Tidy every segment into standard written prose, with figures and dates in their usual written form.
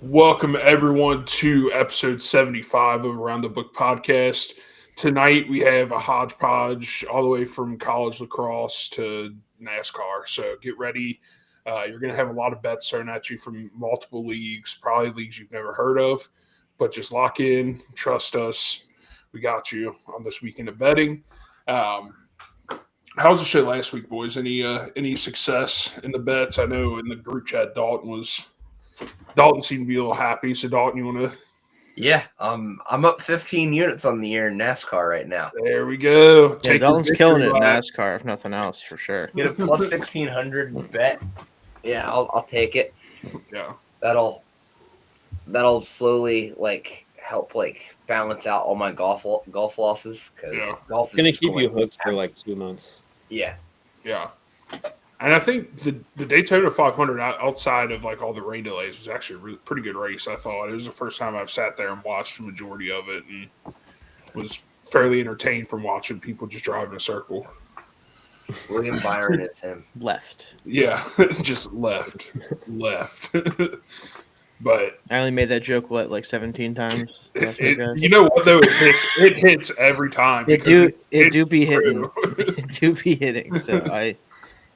Welcome everyone to episode 75 of Around the Book podcast. Tonight we have a hodgepodge all the way from college lacrosse to NASCAR. So get ready. You're going to have a lot of bets thrown at you from multiple leagues, probably leagues you've never heard of. But just lock in, trust us. We got you on this weekend of betting. Um, how was the show last week, boys? Any success in the bets? I know in the group chat Dalton seemed to be a little happy. So Dalton, you want to? Yeah, I'm up 15 units on the year in NASCAR right now. There we go. Yeah, Dalton's killing it in NASCAR, if nothing else, for sure. Get a plus 1600 bet. Yeah, I'll take it. Yeah, that'll slowly help balance out all my golf losses because golf is gonna keep you hooked for like 2 months. Yeah. And I think the Daytona 500 outside of like all the rain delays was actually a really, pretty good race. I thought it was the first time I've sat there and watched the majority of it, and was fairly entertained from watching people just drive in a circle. William Byron is him. Left. Yeah, just left. But I only made that joke like 17 times. you know what though? It hits every time. It do be hitting. It do be hitting. So I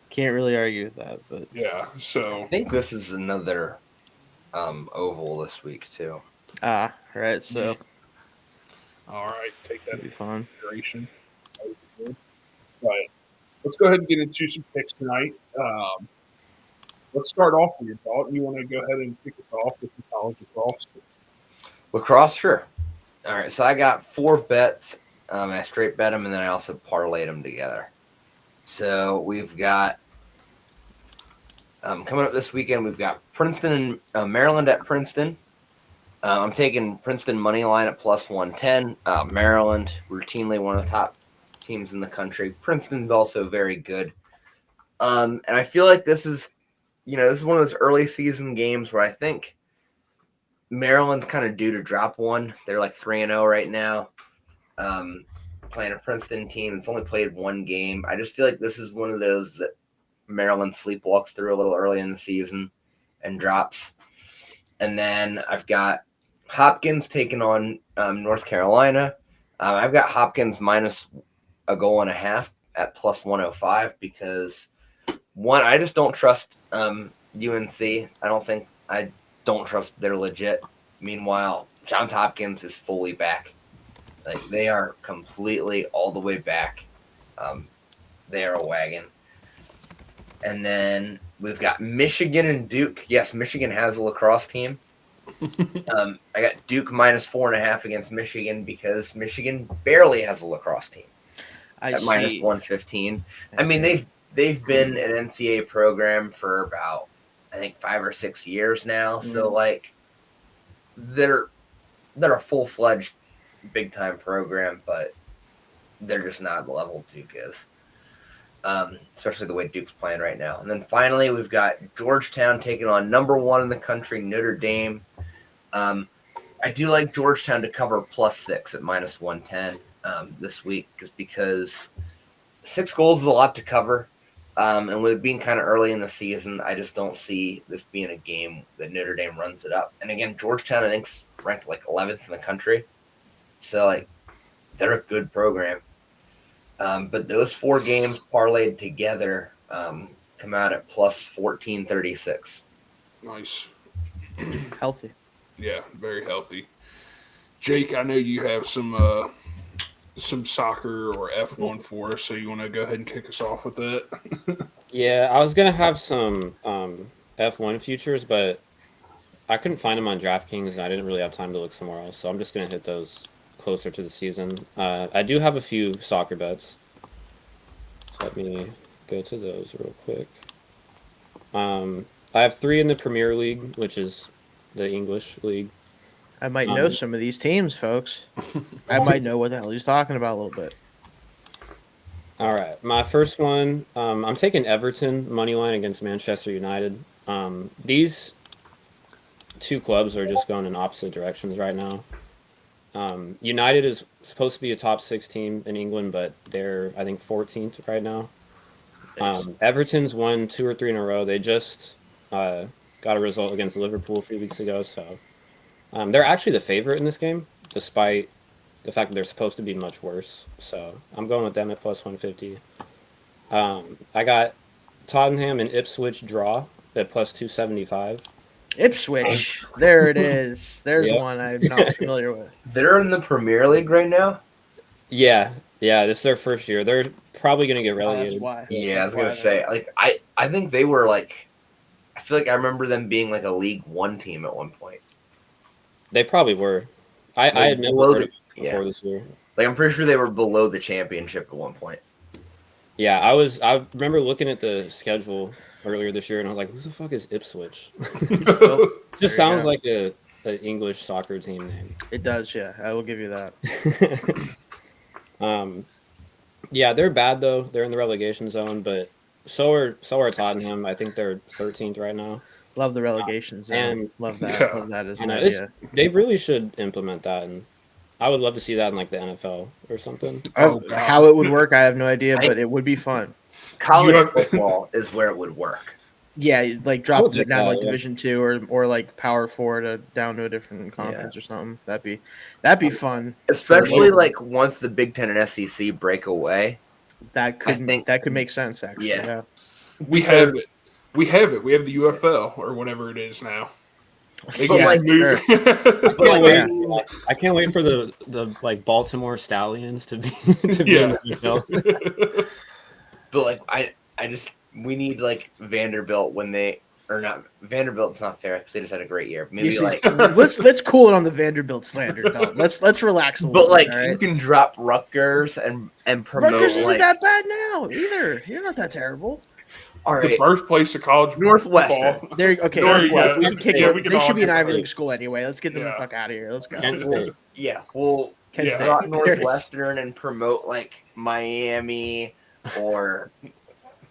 can't really argue with that. But yeah, so I think this is another oval this week too. Right. So all right, take that that'd be fun. consideration. But let's go ahead and get into some picks tonight. Let's start off with your thought. You want to go ahead and kick us off with the college lacrosse? Lacrosse, sure. All right, so I got 4 bets. I straight bet them, and then I also parlayed them together. So we've got coming up this weekend. We've got Princeton and Maryland at Princeton. I'm taking Princeton money line at plus 110. Maryland, routinely one of the top teams in the country. Princeton's also very good. And I feel like this is one of those early season games where I think Maryland's kind of due to drop one. They're like 3-0 right now. Playing a Princeton team that's only played one game. I just feel like this is one of those that Maryland sleepwalks through a little early in the season and drops. And then I've got Hopkins taking on North Carolina. I've got Hopkins minus a goal and a half at plus 105 because one, I just don't trust UNC. I don't trust they're legit. Meanwhile, Johns Hopkins is fully back. Like they are completely all the way back. They are a wagon. And then we've got Michigan and Duke. Yes, Michigan has a lacrosse team. I got Duke minus 4.5 against Michigan because Michigan barely has a lacrosse team at minus 115. I mean, they've been an NCAA program for about, I think, 5 or 6 years now. Mm-hmm. So like they're a full-fledged big-time program, but they're just not at the level Duke is. Especially the way Duke's playing right now. And then finally, we've got Georgetown taking on number 1 in the country, Notre Dame. I do like Georgetown to cover plus 6 at minus 110 this week just because 6 goals is a lot to cover. And with it being kind of early in the season, I just don't see this being a game that Notre Dame runs it up. And again, Georgetown, I think, is ranked like 11th in the country. So, like, they're a good program. But those 4 games parlayed together come out at plus 1436. Nice. Healthy. Yeah, very healthy. Jake, I know you have some soccer or F1 for us, so you want to go ahead and kick us off with that? Yeah, I was going to have some F1 futures, but I couldn't find them on DraftKings, and I didn't really have time to look somewhere else, so I'm just going to hit those closer to the season. I do have a few soccer bets. So let me go to those real quick. I have 3 in the Premier League, which is the English league. I might know some of these teams, folks. I might know what the hell he's talking about a little bit. All right. My first one, I'm taking Everton money line against Manchester United. These 2 clubs are just going in opposite directions right now. United is supposed to be a top 6 team in England, but they're, I think, 14th right now. Everton's won 2 or 3 in a row. They just got got a result against Liverpool a few weeks ago. So they're actually the favorite in this game, despite the fact that they're supposed to be much worse. So I'm going with them at plus 150. I got Tottenham and Ipswich draw at plus 275. Ipswich. There it is. There's Yep. one I'm not familiar with. They're in the Premier League right now. Yeah, this is their first year. They're probably going to get Oh, that's relegated. why. Yeah, I was That's gonna why say, like, I think they were like, I feel like I remember them being like a League One team at one point. They probably were. I had never below heard the- of it before this year. Like, I'm pretty sure they were below the championship at one point. Yeah, I remember looking at the schedule earlier this year, and I was like, "Who the fuck is Ipswich?" There Just you sounds go. like an English soccer team name. It does, yeah. I will give you that. Yeah, they're bad though. They're in the relegation zone, but so are Tottenham. I think they're 13th right now. Love the relegation zone. And- Love that. Yeah. Love that as I an know, idea. They really should implement that, and I would love to see that in like the NFL or something. Oh, God. How it would work, I have no idea, but it would be fun. College You have- football is where it would work. Yeah, like I drop would it like down that, like yeah. Division 2 or like Power 4 to down to a different conference or something. That'd be fun. Especially like once the Big Ten and SEC break away. That could think- that could make sense actually. Yeah. Yeah. We have it. We have it. We have the UFL or whatever it is now. They But, just like, moved- Can't Yeah. wait- I can't wait for the like Baltimore Stallions to be to be in the NFL. But like we need like Vanderbilt when they or not Vanderbilt's not fair because they just had a great year. Maybe You see, like, let's cool it on the Vanderbilt slander. Dog. Let's relax a little. but like bit, all you right? can drop Rutgers and promote Rutgers isn't like that bad now either. You're not that terrible. all the right. birthplace of college Northwestern. football. There, okay. There you Northwest. go. We can kick Yeah, it. we can They all should be an get Ivy that. League school anyway. Let's get them the Yeah. fuck out of here. Let's go. Kent State. Yeah, well, Kent Yeah. State. drop There it is. Northwestern and promote like Miami or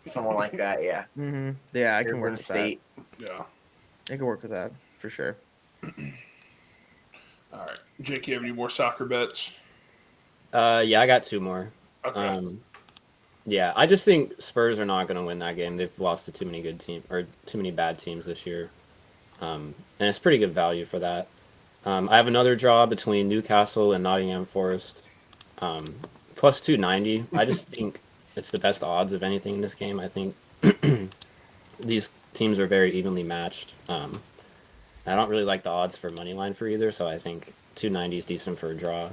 someone like that. Yeah, Mhm. Yeah, I can work Arizona with State. Yeah. that. I can work with that for sure. All right. Jake, you have any more soccer bets? Yeah, I got two more. Okay. Yeah, I just think Spurs are not going to win that game. They've lost to too many good teams or too many bad teams this year, and it's pretty good value for that. I have another draw between Newcastle and Nottingham Forest, plus 290. I just think it's the best odds of anything in this game. I think these teams are very evenly matched. I don't really like the odds for money line for either, so I think 290 is decent for a draw.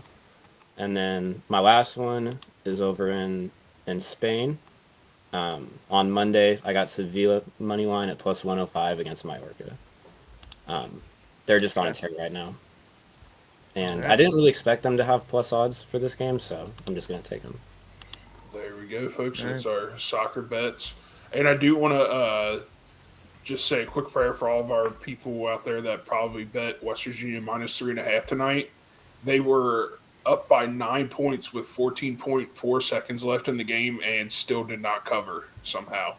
And then my last one is over in Spain. On Monday, I got Sevilla money line at plus 105 against Mallorca. They're just on a tear right now. And I didn't really expect them to have plus odds for this game, so I'm just going to take them. There we go, folks. All That's our soccer bets. And I do want to just say a quick prayer for all of our people out there that probably bet West Virginia minus 3.5 tonight. They were up by 9 points with 14.4 seconds left in the game and still did not cover somehow.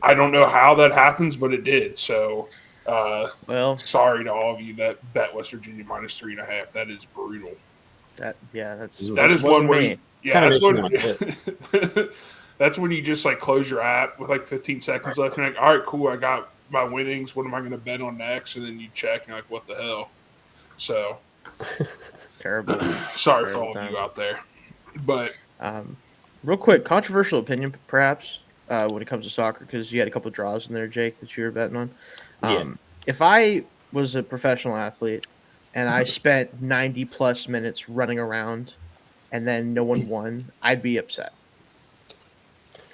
I don't know how that happens, but it did. So, Well, sorry to all of you that bet West Virginia minus 3.5. That is brutal. that's That is one wasn't where me. you, yeah, Kinda that's makes when that's when you just like close your app with like 15 seconds left and you're like, all right, cool, I got my winnings. What am I going to bet on next? And then you check and you're like, what the hell? So Terrible. sorry for Terrible all of time. you out there, but Real quick, controversial opinion, perhaps, when it comes to soccer, because you had a couple of draws in there, Jake, that you were betting on. Yeah. If I was a professional athlete and I spent 90 plus minutes running around and then no one won, I'd be upset.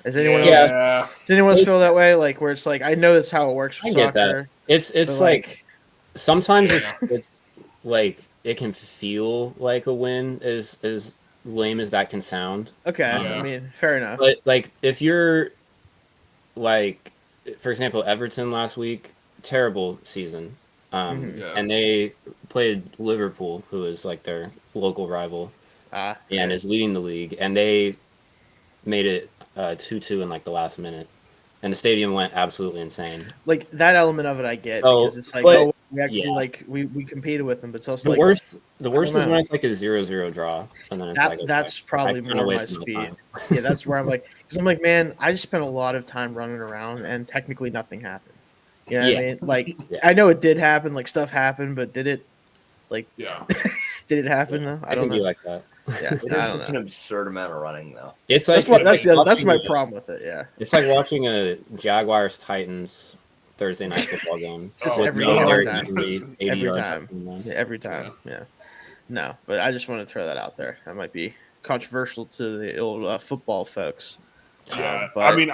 Does anyone yeah, else? Does anyone else feel that way? Like where it's like I know that's how it works for I get soccer. It's but, like sometimes it's like it can feel like a win, as lame as that can sound. Okay, Yeah. I mean, fair enough. But like if you're like, for example, Everton last week, terrible season, Yeah. and they played Liverpool, who is like their local rival and is leading the league, and they made it 2-2 in like the last minute, and the stadium went absolutely insane. Like that element of it, I get Oh, because it's like, but- oh, we actually yeah. like we competed with them, but it's also The like worst is know. when it's like a 0-0 draw, and then it's that. like, okay, That's probably I kinda more my wasted my speed. time. Yeah, that's where I'm like, Because I'm like, man, I just spent a lot of time running around, and technically nothing happened. You know what I mean? Like, Yeah. I know it did happen, like stuff happened, but did it? Like, Yeah. did it happen though? It can be like that. Yeah, It I is don't such know. an absurd amount of running, though. It's like That's watching my a- problem with it. Yeah, It's like watching a Jaguars Titans Thursday night football game. It's just with every no Derrick time. Henry, 80 Every yards time. after the line. yeah, every time. Yeah. No, but I just want to throw that out there. That might be controversial to the old football folks. Yeah. But I mean,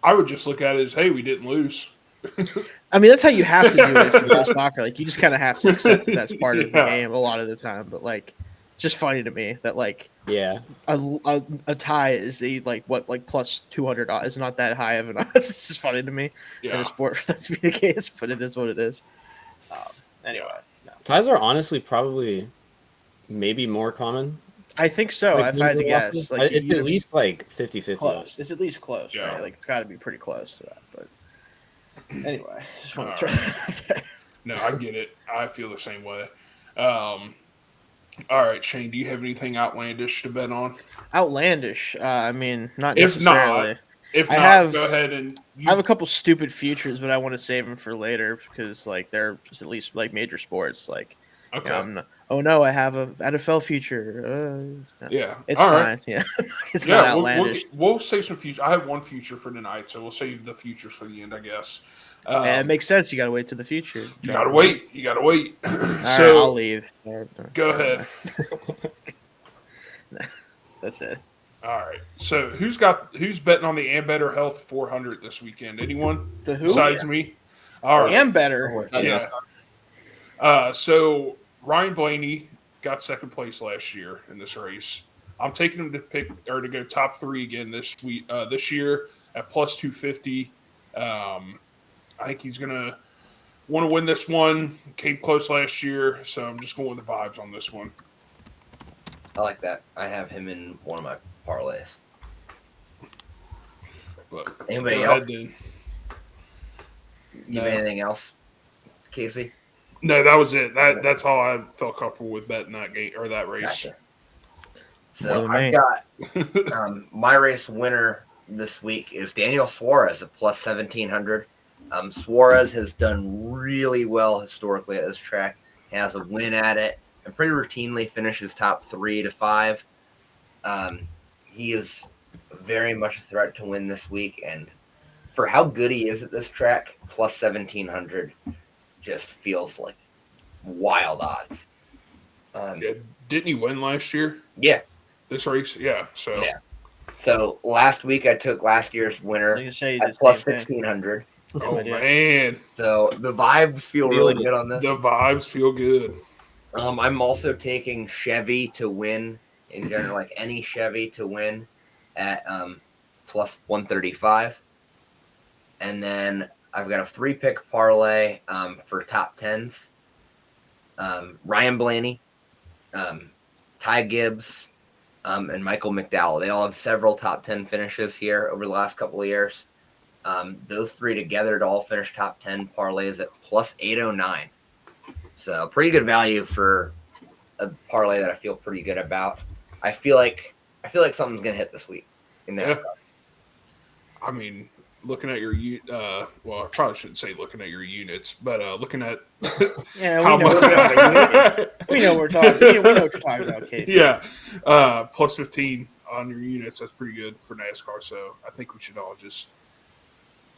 I would just look at it as, hey, we didn't lose. I mean, that's how you have to do it if you play soccer. Like, you just kind of have to accept that that's part of the Yeah. game a lot of the time. But like, it's just funny to me that like Yeah. a tie is like plus 200 is not that high of an odds. It's just funny to me in Yeah. a sport for that to be the case, but it is what it is. Anyway, Ties are honestly probably maybe more common. I think so. Like, If I had to wins or guess, losses. like It's either at least like 50-50. close. It's at least close, Yeah. right? Like, it's got to be pretty close to that. But anyway, just want to All throw that out there. No, I get it. I feel the same way. All right, Shane, do you have anything outlandish to bet on? Outlandish. I mean, not If necessarily. not, If I not, have- go ahead and I have a couple stupid futures, but I want to save them for later because like they're just at least like major sports. Like, you okay. know, oh no, I have a NFL future. No. Yeah, It's all fine. right. Yeah, it's not Yeah, outlandish. we'll save some future. I have one future for tonight, so we'll save the futures for the end, I guess. And it makes sense. You got to wait to the future. You gotta wait. You gotta wait. All right, So I'll leave. go ahead. That's it. All right. So who's betting on the Ambetter Health 400 this weekend? Anyone The who? besides me? All right. Am better. Yeah. So Ryan Blaney got second place last year in this race. I'm taking him to go top 3 again this year at plus 250. I think he's gonna want to win this one. Came close last year, so I'm just going with the vibes on this one. I like that. I have him in one of my parlays. But Anybody go else? ahead then. You have anything else, Casey? No, that was it. That's all I felt comfortable with betting that game or that race. Gotcha. So Well, I've got my race winner this week is Daniel Suarez at plus 1,700. Suarez has done really well historically at this track. He has a win at it and pretty routinely finishes top 3 to 5. He is very much a threat to win this week, and for how good he is at this track, plus 1,700 just feels like wild odds. Yeah, didn't he win last year? Yeah. This race? Yeah. So Yeah. So last week I took last year's winner Like I say, at plus 1,600. oh idea. man. So the vibes feel really good on this. The vibes feel good. I'm also taking Chevy to win in general, like any Chevy to win at plus 135. And then I've got a 3-pick parlay for top 10s. Ryan Blaney, Ty Gibbs, and Michael McDowell. They all have several top 10 finishes here over the last couple of years. Those 3 together to all finish top 10 parlays at plus 809. So pretty good value for a parlay that I feel pretty good about. I feel like something's gonna hit this week in NASCAR. I mean, looking at your well, I probably shouldn't say looking at your units, but looking at Yeah, how we know, much. we know we're talking. We know what you're talking about, Casey. Yeah, plus 15 on your units. That's pretty good for NASCAR. So I think we should all just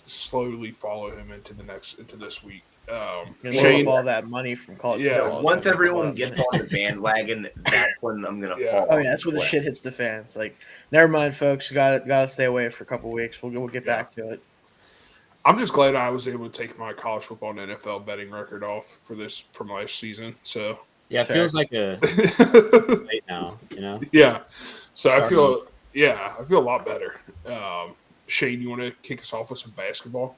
slowly follow him into this week. Gonna Shane, up all that money from college. Yeah, football. Once everyone gets on the bandwagon, that's when I'm gonna Yeah. fall. Oh off yeah, that's when the cliff. shit hits the fans. Like, never mind, folks. Got to stay away for a couple weeks. We'll get back to it. I'm just glad I was able to take my college football and NFL betting record off from last season. So Yeah, it Fair. feels like a late now, you know? yeah, so I Starting feel a lot better. Shane, you want to kick us off with some basketball?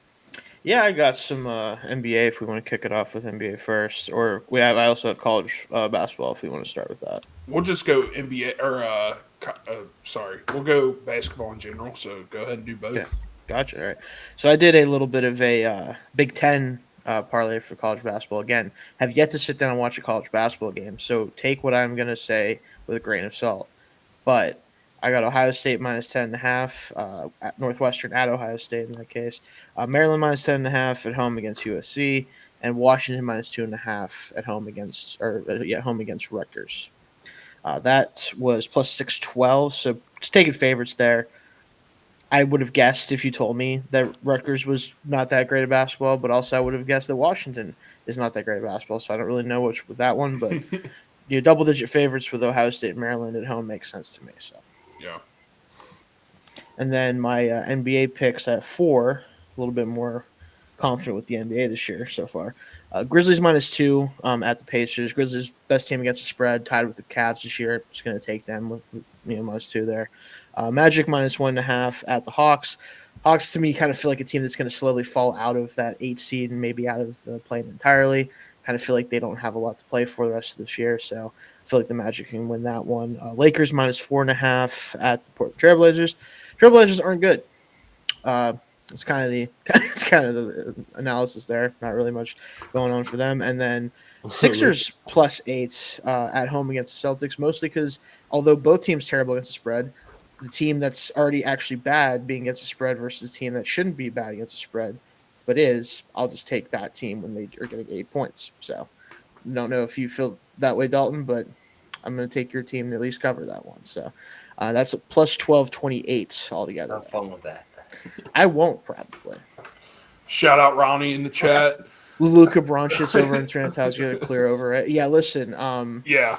Yeah, I got some NBA if we want to kick it off with NBA first, or I also have college basketball if we want to start with that. We'll just go NBA or we'll go basketball in general. So go ahead and do both. Okay. Gotcha. All right. So I did a little bit of a Big Ten parlay for college basketball. Again, have yet to sit down and watch a college basketball game, so take what I'm going to say with a grain of salt. But I got Ohio State minus 10.5. At Northwestern at Ohio State in that case. Maryland minus 10.5 at home against USC, and Washington minus 2.5 at home against home against Rutgers. That was plus 612. So just taking favorites there. I would have guessed if you told me that Rutgers was not that great at basketball, but also I would have guessed that Washington is not that great at basketball. So I don't really know which with that one, but double-digit favorites with Ohio State and Maryland at home makes sense to me. So Yeah. and then my NBA picks at 4, a little bit more confident with the NBA this year so far. Grizzlies minus 2 at the Pacers. Grizzlies best team against the spread, tied with the Cavs this year. Just going to take them with minus 2 there. Magic minus 1.5 at the Hawks. Hawks to me kind of feel like a team that's going to slowly fall out of that 8 seed and maybe out of the play entirely. Kind of feel like they don't have a lot to play for the rest of this year, so I feel like the Magic can win that one. Lakers minus 4.5 at the Portland Trailblazers. Trailblazers aren't good. It's kind of the analysis there. Not really much going on for them. And then Sixers plus 8 at home against the Celtics, mostly because although both teams terrible against the spread, the team that's already actually bad being against the spread versus the team that shouldn't be bad against the spread, but is, I'll just take that team when they are getting 8 points. So don't know if you feel that way, Dalton, but I'm going to take your team to at least cover that one. So that's a plus 1228 altogether. Have fun with that. I won't probably. Shout out Ronnie in the chat. Luka Doncic over in Trinitas going to clear over it. Yeah, listen. Yeah.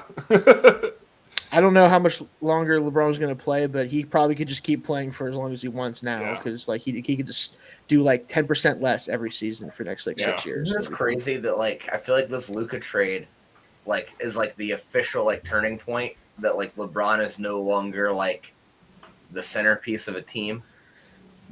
I don't know how much longer LeBron's going to play, but he probably could just keep playing for as long as he wants now because like he could just do like 10% less every season for the next 6 years. Isn't this crazy that like I feel like this Luka trade like is like the official like turning point that like LeBron is no longer like the centerpiece of a team.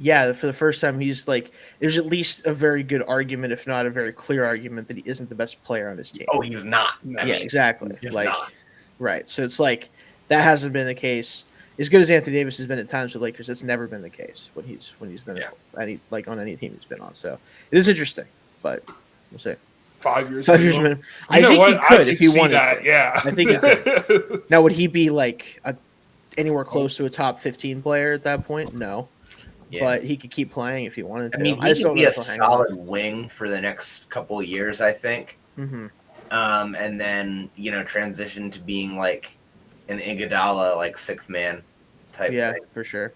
Yeah, for the first time, he's like, there's at least a very good argument, if not a very clear argument, that he isn't the best player on his team. Oh, he's not. Exactly. He's like, not. Right. So it's like that hasn't been the case. As good as Anthony Davis has been at times with Lakers, that's never been the case when he's been on any team he's been on. So it is interesting, but we'll see. 5 years. 5 years minimum. I think he could if he wanted to. Yeah, I think he could. Now, would he be like anywhere close to a top 15 player at that point? No. Yeah. But he could keep playing if he wanted to. I mean, he could be a solid wing for the next couple of years, I think. Mm-hmm. And then, transition to being like an Iguodala, like sixth man type thing. For sure.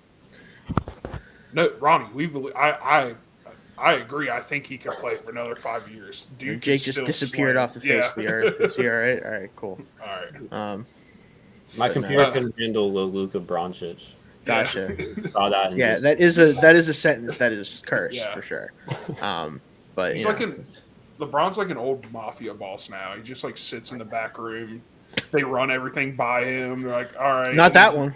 No, Ronnie, I agree. I think he could play for another 5 years. Dude, Jake just disappeared off the face of the earth. Is he all right? All right, cool. All right. My computer couldn't handle Luka Doncic. Gotcha. Yeah, that is a sentence that is cursed for sure. But he's LeBron's like an old mafia boss now. He just like sits in the back room. They run everything by him. They're like, all right. Not that one.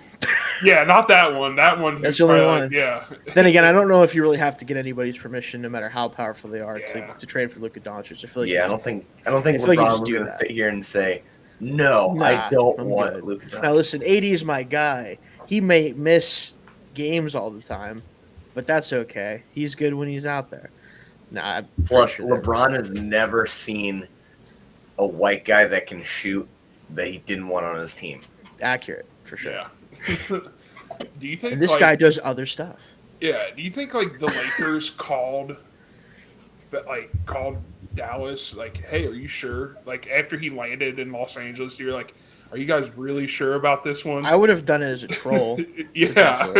Yeah, not that one. That one. That's the only one. Like, yeah. Then again, I don't know if you really have to get anybody's permission, no matter how powerful they are, to trade for Luka Doncic. I feel like I don't think LeBron was going to sit here and say, no, I don't want Luka Doncic. Now listen, AD is my guy. He may miss games all the time, but that's okay. He's good when he's out there. Plus, LeBron has never seen a white guy that can shoot that he didn't want on his team. Accurate, for sure. Yeah. Do you think and this guy does other stuff? Yeah. Do you think like the Lakers called Dallas like, hey, are you sure? Like after he landed in Los Angeles, you're like, are you guys really sure about this one? I would have done it as a troll. Yeah.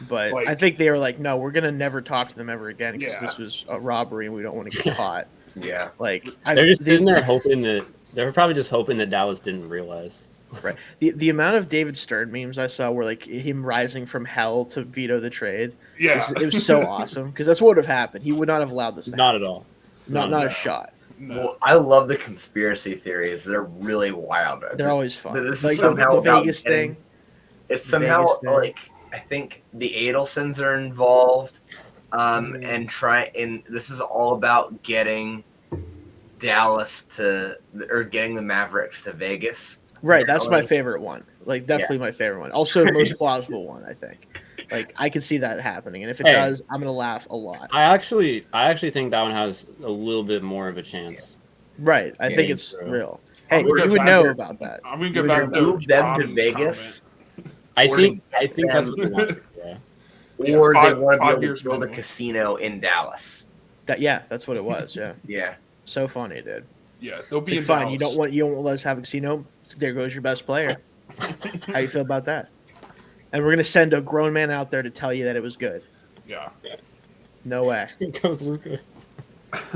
But I think they were like, no, we're going to never talk to them ever again because this was a robbery and we don't want to get caught. Yeah. Like they're just sitting there hoping that they were probably just hoping that Dallas didn't realize. Right. The amount of David Stern memes I saw were like him rising from hell to veto the trade. Yeah. It was so awesome because that's what would have happened. He would not have allowed this to happen. Not at all. Not a shot. No. Well, I love the conspiracy theories. They're really wild. They're always fun. This like is somehow the Vegas thing. It's somehow like I think the Adelsons are involved, and this is all about getting Dallas getting the Mavericks to Vegas. Right, that's my favorite one. Like definitely my favorite one. Also most plausible one, I think. Like I can see that happening, and if it does, I'm gonna laugh a lot. I actually think that one has a little bit more of a chance. Right, I think it's real. Hey, you would know about that. I'm gonna go back to them to Vegas. I Or think to get that's them- what they want. Yeah. Yeah, or they five- want to 5 be able years to build a minimum. casino in Dallas. That's what it was. Yeah, Yeah. so funny, dude. Yeah, they'll It's be like, in fine. You Dallas. don't want let us have a casino. There goes your best player. How you feel about that? And we're gonna send a grown man out there to tell you that it was good. Yeah. No way. Goes Luca.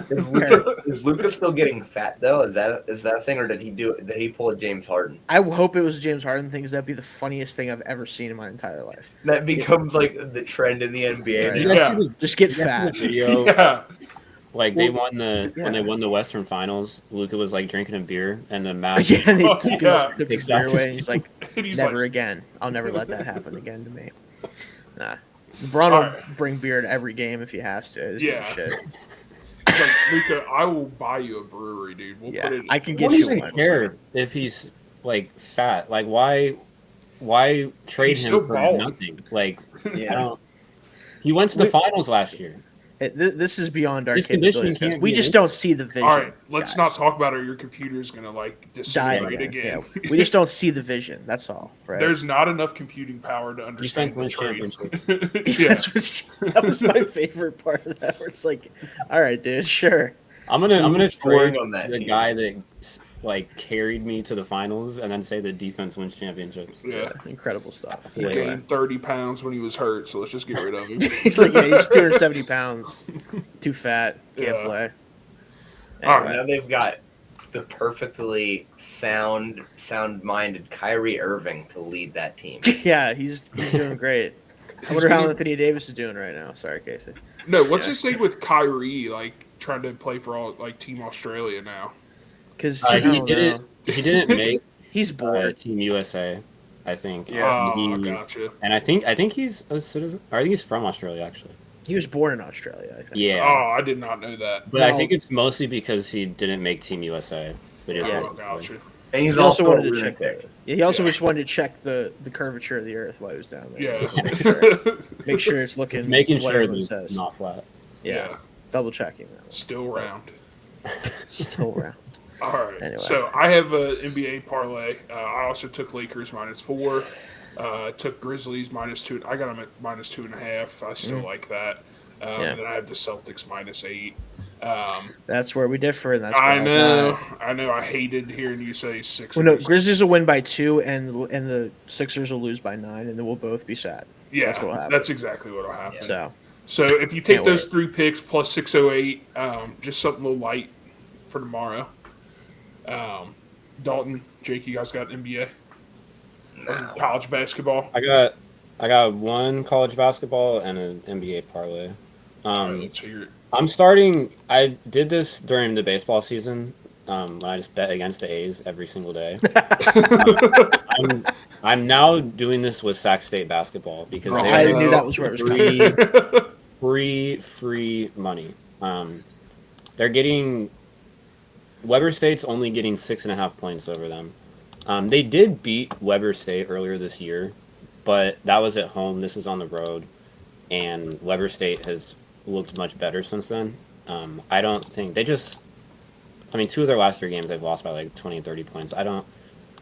Is Luca still getting fat though? Is that a thing, or did he pull a James Harden? I hope it was a James Harden thing, because that'd be the funniest thing I've ever seen in my entire life. That becomes like the trend in the NBA. Right. Did you guys Yeah. see the Just get did you guys fat. see the video? Yeah. Like they won when yeah. they won the Western Finals. Luca was like drinking a beer, and the match. Yeah, and they Oh, took yeah. his, took his Exactly. beer away, and he's like, And he's never like, again. I'll never let that happen again to me. Nah. LeBron will Alright. bring beer to every game if he has to. I just Yeah. give a shit. he's like, Luca, I will buy you a brewery, dude. We'll Yeah, put it. I can I get don't you even one. care if he's like fat. Like why trade He's him still for balling. nothing? Like I Yeah. don't. He went to the finals last year. This is beyond our His conditioning capabilities. guys. can't We be just an don't see the vision. All right, let's guys. not talk about it. Your computer's gonna like Die disintegrate again. again. Yeah. We just don't see the vision. That's all. Right. There's not enough computing power to understand Defense the wins trade. yeah. Defense was- that was my favorite part of that. Where it's like, all right, dude, sure. I'm gonna Who's trade scoring on that the team? guy that like carried me to the finals, and then say the defense wins championships. Yeah. Incredible stuff. He Way gained less. 30 pounds when he was hurt, so let's just get rid of him. He's like, yeah, he's 270 pounds, too fat, can't Yeah. play. All right. Anyway, Now they've got the perfectly sound-minded Kyrie Irving to lead that team. yeah, he's doing great. I wonder how Anthony Davis is doing right now. Sorry, Casey. No, what's Yeah. his thing with Kyrie, like trying to play for all like Team Australia now? Because He didn't make he's bored. Team USA, I think. Yeah. Oh, He- gotcha. And I think he's a citizen. Or I think he's from Australia, actually. He was born in Australia, I think. Yeah. Oh, I did not know that. But I No. think it's mostly because he didn't make Team USA. But he was Yeah. Oh, gotcha. And he's He also also a wanted to check. lunatic. He also Yeah. just wanted to check the curvature of the Earth while he was down there. Yeah. Make sure it's looking. He's making what sure everyone that says. it's not flat. Yeah, double checking that. Still round. Still around. All right. Anyway. So I have a NBA parlay. I also took Lakers -4. Took Grizzlies -2. I got them at -2.5. I still like that. Yeah. And then I have the Celtics -8. That's where we differ, and that's I where know. got. I know. I hated hearing you say Sixers. Well, no, Grizzlies will win by 2, and the Sixers will lose by 9, and then we'll both be sad. Yeah, that's what'll happen. that's exactly what'll happen. So So if you take Can't those wait. 3 picks plus 608, just something a little light for tomorrow. Dalton, Jake, you guys got NBA? No. College basketball? I got one college basketball and an NBA parlay. So you're, I'm starting. I did this during the baseball season when I just bet against the A's every single day. I'm now doing this with Sac State basketball because Oh, they I have knew that was where it was coming. free money. They're getting Weber State's only getting 6.5 points over them. They did beat Weber State earlier this year, but that was at home. This is on the road, and Weber State has looked much better since then. I don't think they just. I mean, 2 of their last 3 games they've lost by like 20 and 30 points. I don't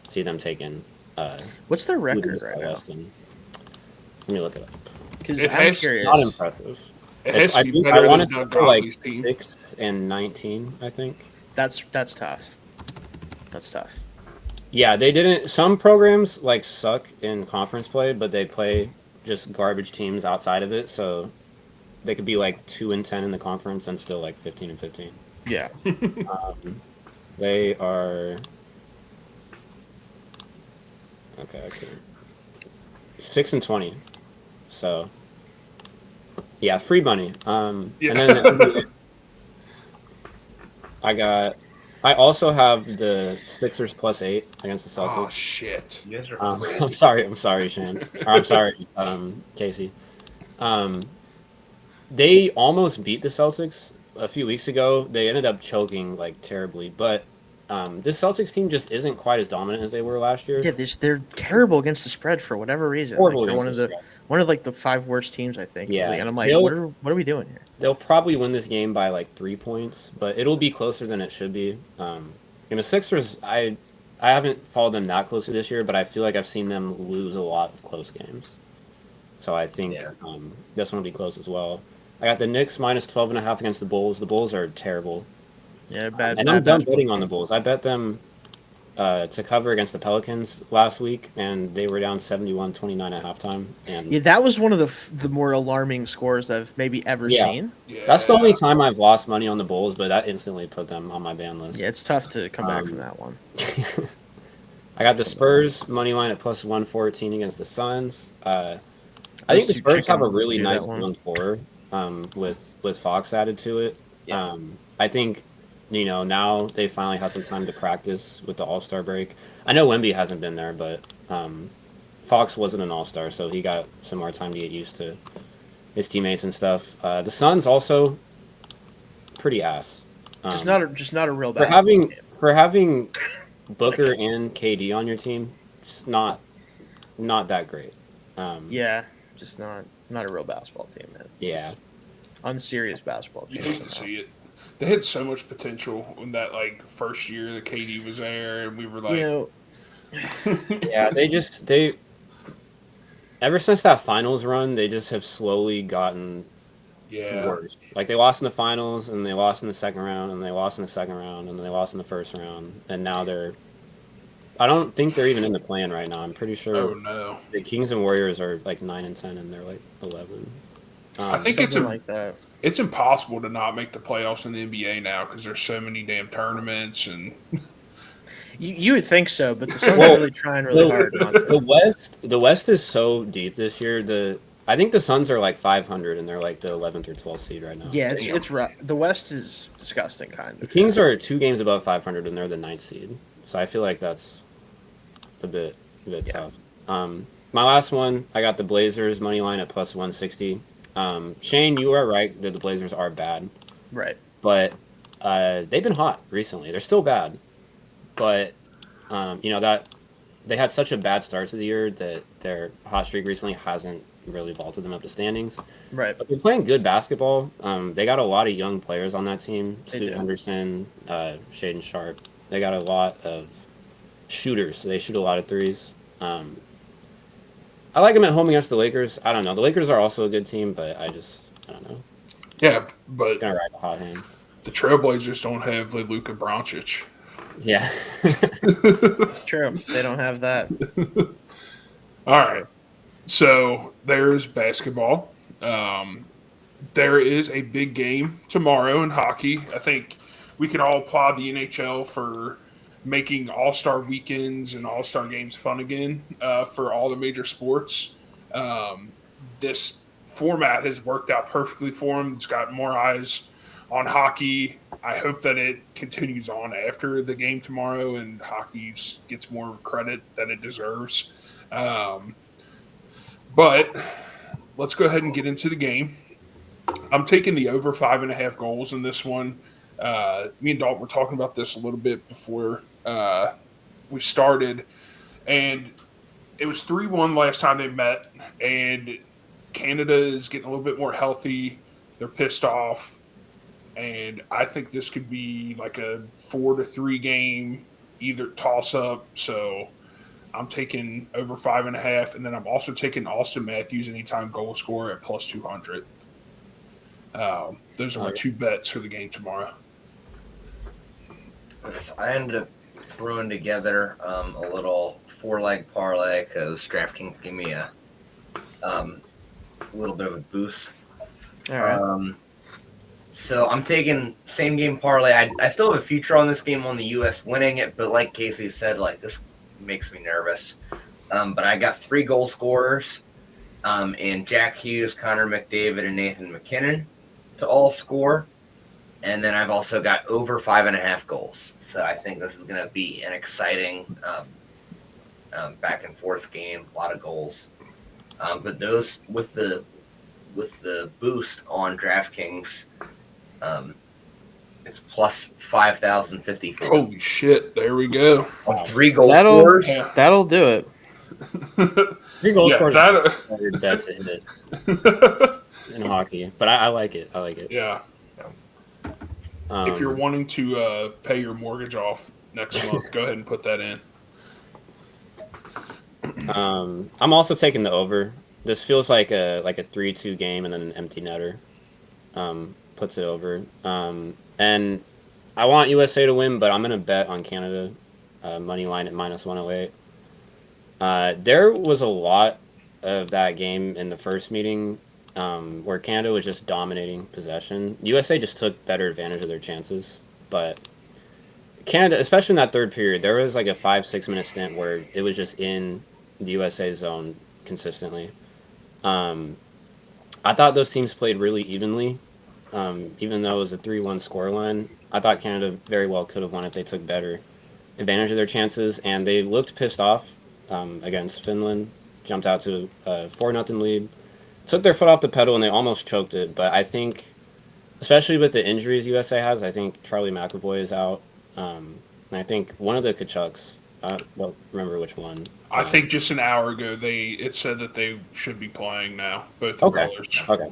see them taking. What's their record losing right by now? less than- Let me look it up. Because It I'm has- curious. Not impressive. it has to I be think better I want than to Doug say like Gottlieb's team. 6-19. I think. That's tough. That's tough. Yeah, they didn't. Some programs like suck in conference play, but they play just garbage teams outside of it, so they could be like 2-10 in the conference and still like 15-15. Yeah. They are. Okay, I can't. 6-20. So. Yeah, free money. Yeah. And then I also have the Sixers +8 against the Celtics. Oh, shit. You guys are I'm crazy. sorry, Shan. Or, I'm sorry, Casey. They almost beat the Celtics a few weeks ago. They ended up choking like terribly, but this Celtics team just isn't quite as dominant as they were last year. Yeah, they're terrible against the spread for whatever reason. Horrible Like, they're against the spread. one of like the 5 worst teams, I think. Yeah. And I'm like, They'll- what are we doing here? They'll probably win this game by like 3 points, but it'll be closer than it should be. The Sixers, I I haven't followed them that closely this year, but I feel like I've seen them lose a lot of close games. So I think Yeah. this one will be close as well. I got the Knicks minus 12.5 against the Bulls. The Bulls are terrible. Yeah, bad. And bad I'm done basketball betting on the team. Bulls. I bet them to cover against the Pelicans last week, and they were down 71-29 at halftime. And Yeah, that was one of the more alarming scores I've maybe ever Yeah. seen. Yeah. that's the only time I've lost money on the Bulls, but that instantly put them on my ban list. Yeah, it's tough to come back Um, from that one. I got the Spurs money line at plus 114 against the Suns. I think the Those two Spurs have a chicken really do nice that one. young core with Fox added to it. Yeah. I think now they finally had some time to practice with the All-Star break. I know Wemby hasn't been there, but Fox wasn't an All-Star, so he got some more time to get used to his teammates and stuff. The Suns also pretty ass. Just not a real for bad. having Booker and KD on your team, just not that great. Yeah, just not a real basketball team, man. Yeah. Just unserious basketball You team. hate to see it. They had so much potential in that first year that KD was there, and we were like, Yeah, they ever since that finals run, they just have slowly gotten yeah, worse. Like they lost in the finals, and they lost in the second round, and they lost in the second round, and then they lost in the first round, and now I don't think they're even in the plan right now. I'm pretty sure oh no. the Kings and Warriors are 9 and 10, and they're 11. I think it's Something like that. It's impossible to not make the playoffs in the NBA now because there's so many damn tournaments and You would think so, but the Suns Well, are really trying really hard not to. The West is so deep this year. I think the Suns are 500, and they're the 11th or 12th seed right now. Yeah, Damn. it's rough. The West is disgusting, kind The of. Kings are 2 games above 500, and they're the 9th seed. So I feel like that's a bit tough. My last one, I got the Blazers money line at plus 160. Shane, you are right that the Blazers are bad, Right. but they've been hot recently. They're still bad, but that they had such a bad start to the year that their hot streak recently hasn't really vaulted them up to standings. Right. But they're playing good basketball. They got a lot of young players on that team. They Scoot do. Henderson, Shaden Sharp. They got a lot of shooters. So they shoot a lot of threes. I like them at home against the Lakers. I don't know. The Lakers are also a good team, but I don't know. yeah, but Gonna ride the hot hand. the Trailblazers don't have Luka Doncic. Yeah. It's true. They don't have that. All right, so there's basketball. There is a big game tomorrow in hockey. I think we can all applaud the NHL for making All-Star weekends and All-Star games fun again for all the major sports. This format has worked out perfectly for them. It's got more eyes on hockey. I hope that it continues on after the game tomorrow and hockey gets more credit than it deserves. But let's go ahead and get into the game. I'm taking the over 5.5 goals in this one. Me and Dalton were talking about this a little bit before we started, and it was 3-1 last time they met, and Canada is getting a little bit more healthy. They're pissed off, and I think this could be a 4-3 game, either toss-up, so I'm taking over 5.5, and then I'm also taking Austin Matthews anytime goal scorer at plus 200. Those are my 2 bets for the game tomorrow. So I ended up throwing together a little 4-leg parlay because DraftKings gave me a little bit of a boost. All right. So I'm taking same game parlay. I still have a future on this game on the U.S. winning it, but like Casey said, this makes me nervous. But I got 3 goal scorers, and Jack Hughes, Connor McDavid, and Nathan McKinnon to all score. And then I've also got over 5.5 goals. So I think this is going to be an exciting back and forth game, a lot of goals. But those with the boost on DraftKings, it's plus 5,054. Holy shit! There we go. On 3 goal That'll scorers. that'll do it. 3 goal Yeah, scorers that- are hard bet to hit it in hockey, but I like it. I like it. Yeah. If you're wanting to pay your mortgage off next month, go ahead and put that in. I'm also taking the over. This feels like a 3-2 game and then an empty netter. Puts it over. And I want USA to win, but I'm gonna bet on Canada money line at -108. There was a lot of that game in the first meeting where Canada was just dominating possession. USA just took better advantage of their chances, but Canada, especially in that third period, there was like a 5-6 minute stint where it was just in the USA zone consistently. I thought those teams played really evenly, even though it was a 3-1 scoreline. I thought Canada very well could have won if they took better advantage of their chances, and they looked pissed off against Finland. Jumped out to a 4-0 lead, took their foot off the pedal, and they almost choked it. But I think, especially with the injuries USA has, I think Charlie McAvoy is out, and I think one of the Kachucks. I don't remember which one. I think just an hour ago it said that they should be playing now. Both Okay. goalers. Okay,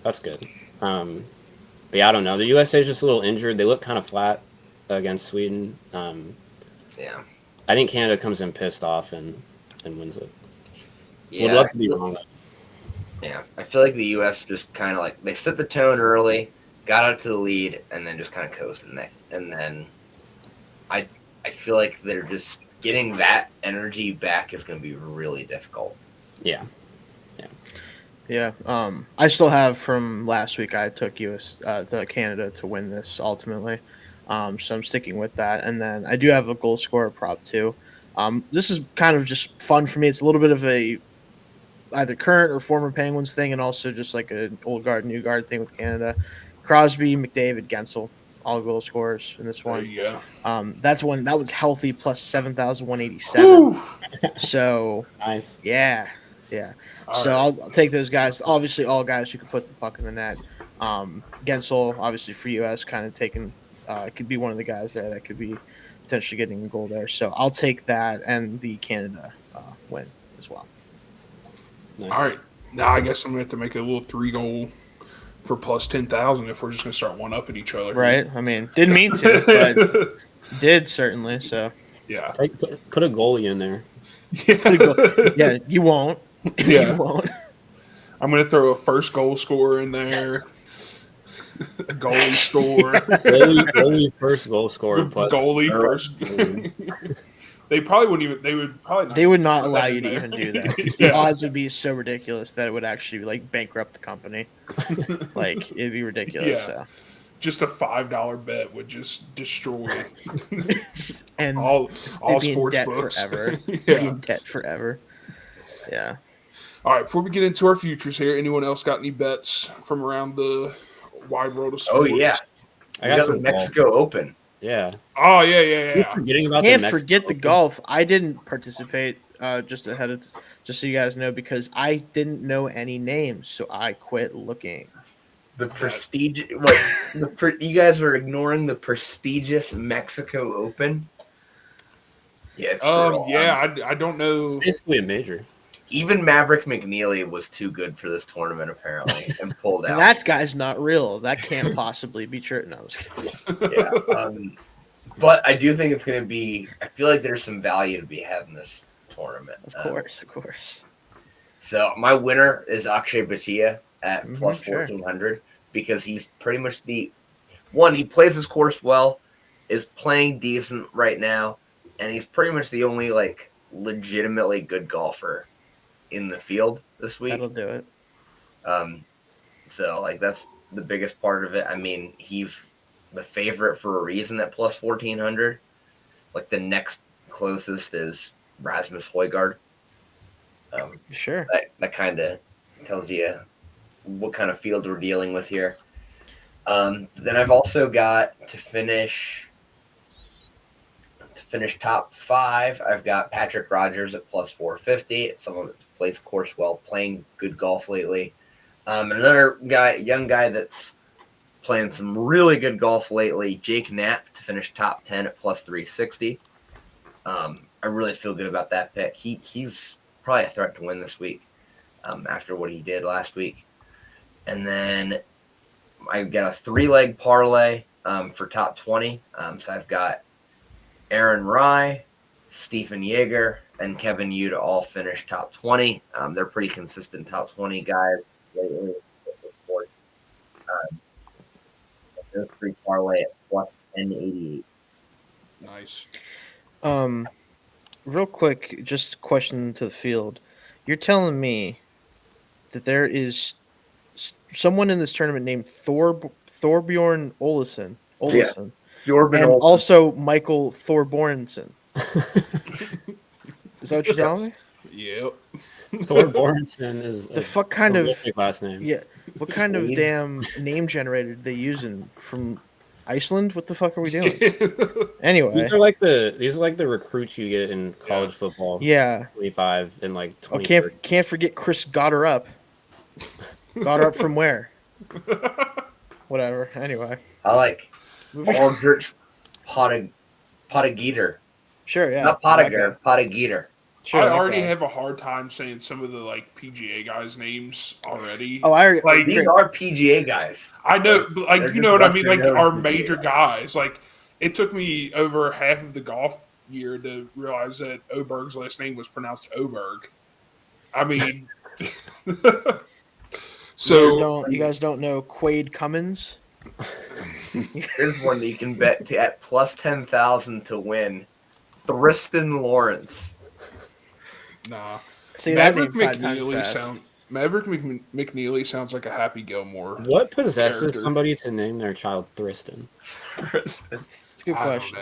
that's good. But yeah, I don't know. The USA is just a little injured. They look kind of flat against Sweden. Yeah. I think Canada comes in pissed off and wins it. Yeah. Would love to be wrong. Yeah. I feel like the U.S. just kind of like they set the tone early, got out to the lead, and then just kind of coasted. And then I feel like they're just getting that energy back is going to be really difficult. Yeah. Yeah. I still have from last week. I took the Canada to win this ultimately. So I'm sticking with that. And then I do have a goal scorer prop too. This is kind of just fun for me. It's a little bit of a either current or former Penguins thing, and also just like an old guard, new guard thing with Canada. Crosby, McDavid, Gensel, all goal scorers in this There one. you go. That was healthy plus 7,187. Woo! So Nice. yeah. All So right. I'll take those guys. Obviously, all guys who can put the puck in the net. Gensel, obviously for US, kind of taking could be one of the guys there that could be potentially getting a goal there. So I'll take that and the Canada win as well. Nice. All right. Now I guess I'm gonna have to make a little 3-goal for plus 10,000 if we're just gonna start one up at each other. Right? I mean, didn't mean to, but did certainly. So yeah. Put a goalie in there. yeah, you won't. Yeah. You won't. I'm gonna throw a first goal scorer in there. A goalie score. Goalie first goal scorer plus Goalie first. They probably wouldn't even. They would probably. Not They would not put allow that you in to there. even do that. The Yeah. odds would be so ridiculous that it would actually like bankrupt the company. Like it'd be ridiculous. Yeah. Just a $5 bet would just destroy So. And all they'd be in sports debt books. forever. Be Yeah. in debt forever. Yeah. All right. Before we get into our futures here, anyone else got any bets from around the wide world of Oh, sports? yeah. I We got got the some golf. Mexico Open. Yeah. Oh yeah. Forgetting about Can't the Mexico forget the Open. golf. I didn't participate just so you guys know, because I didn't know any names, so I quit looking. The prestige. You guys are ignoring the prestigious Mexico Open? Yeah, it's brutal. Yeah. I don't know. Basically a major. Even Maverick McNeely was too good for this tournament, apparently, and pulled And out. that guy's not real. That can't possibly be true. No, I was kidding. Yeah. But I do think it's going to be. I feel like there's some value to be had in this tournament. Of course. So my winner is Akshay Bhatia at plus Sure. 1,400 because he's pretty much the one. He plays his course well, is playing decent right now, and he's pretty much the only like legitimately good golfer in the field this week. That'll do it. So like that's the biggest part of it. I mean, he's the favorite for a reason at plus 1,400. Like the next closest is Rasmus Højgaard. Sure. That kind of tells you what kind of field we're dealing with here. Then I've also got to finish top 5. I've got Patrick Rogers at plus 450. Someone that plays the course well, playing good golf lately. Another young guy that's playing some really good golf lately, Jake Knapp, to finish top 10 at plus 360. I really feel good about that pick. He's probably a threat to win this week after what he did last week. And then I got a 3-leg parlay for top 20. So I've got Aaron Rye, Stephen Yeager and Kevin Yu to all finish top 20. They're pretty consistent top 20 guys lately. Those three parlay at plus 1088. Nice. Real quick, just a question to the field. You're telling me that there is someone in this tournament named Thorbjorn Olesen. And also Michael Thorbornson. Is that what you're telling me? Yep. Thor Bornson is The fuck kind of last name. yeah? What kind of Swedes. damn name generator did they using from Iceland? What the fuck are we doing? Anyway, These are like the recruits you get in college football. yeah. 25 and like Oh, 20. can't forget Chris Gotterup. Gotterup from where? Whatever. Anyway, I like Aldrich Potageter. sure, yeah. Not Potager, Potageter. Sure, I that already guy. have a hard time saying some of the like PGA guys' names already. Oh, I like These are PGA guys. I know, but like They're you know just what I mean. Western Like known our PGA major guys. guys. Like it took me over half of the golf year to realize that Oberg's last name was pronounced Oberg. I mean, so you guys don't know Quade Cummins? Here's one that you can bet to at plus 10,000 to win. Thriston Lawrence. nah. See that Maverick name 5 times McNeely fast. Maverick McNeely sounds like a Happy Gilmore. What possesses Character. somebody to name their child Thriston? It's a good I don't question.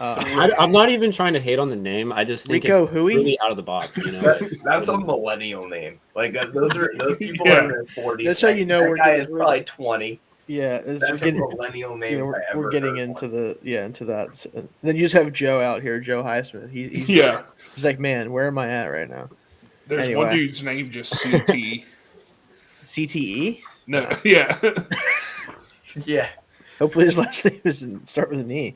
know. I'm not even trying to hate on the name. I just think Rico it's Hui? really out of the box. You know, That's a millennial name. Like those people Yeah. in their 40s. That's how you know that we're guy getting- is probably 20. Yeah, That's a millennial name. we're, if I ever we're getting heard into one. into that. Then you just have Joe out here, Joe Highsmith. He's Yeah, he's like, man, where am I at right now? there's Anyway. one dude's name just CT. CTE. No, yeah. Yeah. Hopefully his last name doesn't start with an E.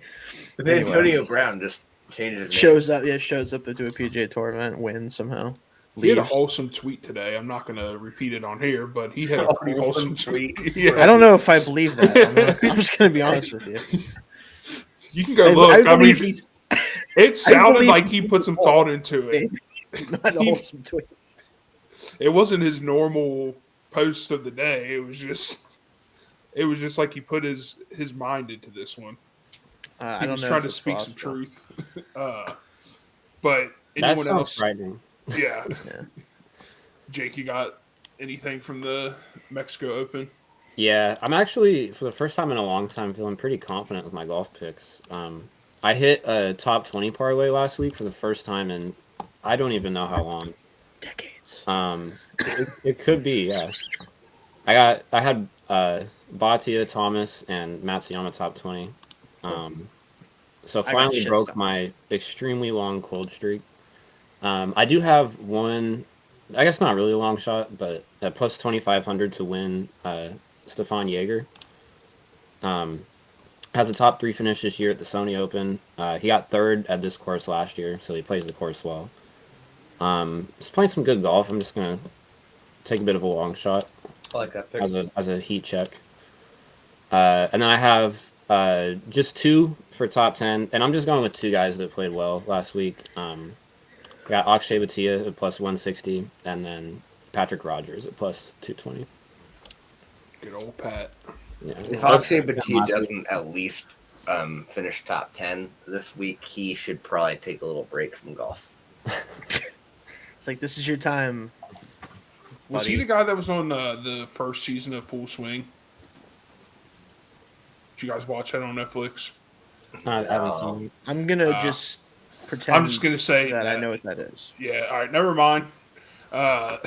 But then Anyway. Antonio Brown just changes his name. Shows up into a PGA tournament, wins somehow. He had a leaves. wholesome tweet today. I'm not going to repeat it on here, but he had a pretty Wholesome wholesome tweet? tweet. Yeah. I don't know if I believe that. I'm just gonna be honest with you. You can go look. I, believe mean, he's it sounded believe like he put some thought into it. not a wholesome tweet. It wasn't his normal post of the day. It was just like he put his mind into this one. I He don't was know trying if to it's speak some possible. truth. But that anyone sounds else? frightening. Yeah. Yeah. Jake, you got anything from the Mexico Open? Yeah, I'm actually for the first time in a long time feeling pretty confident with my golf picks. I hit a top 20 parlay last week for the first time in I don't even know how long. Decades. It could be, yeah. I had Bhatia, Thomas, and Matsuyama top 20. So got finally shit broke stopped. my extremely long cold streak. I do have one, I guess not really a long shot, but at plus 2,500 to win Stefan Jaeger. Has a top 3 finish this year at the Sony Open. He got third at this course last year, so he plays the course well. He's playing some good golf. I'm just going to take a bit of a long shot I like that pick. as a heat check. And then I have just 2 for top 10, and I'm just going with 2 guys that played well last week. I got Akshay Bhatia at plus 160, and then Patrick Rogers at plus 220. Good old Pat. Yeah. If Akshay Last Bhatia week. doesn't at least finish top 10 this week, he should probably take a little break from golf. It's like this is your time. Was he buddy. the guy that was on the first season of Full Swing? Did you guys watch that on Netflix? I haven't seen. I'm gonna just pretend. I'm just gonna say that I that. know what that is. Yeah. All right. Never mind. I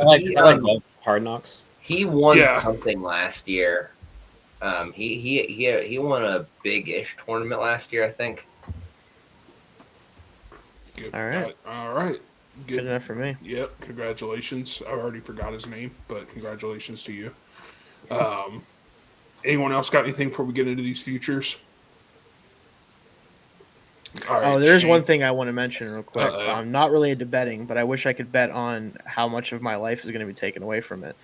like golf, Hard Knocks. He won Yeah. something last year. He won a big-ish tournament last year, I think. Good. All right. All right. Good Good. enough for me. Yep. Congratulations. I already forgot his name, but congratulations to you. Anyone else got anything before we get into these futures? All right, Oh, there's Shane. one thing I want to mention real quick. Uh-oh. Not related to betting, but I wish I could bet on how much of my life is going to be taken away from it.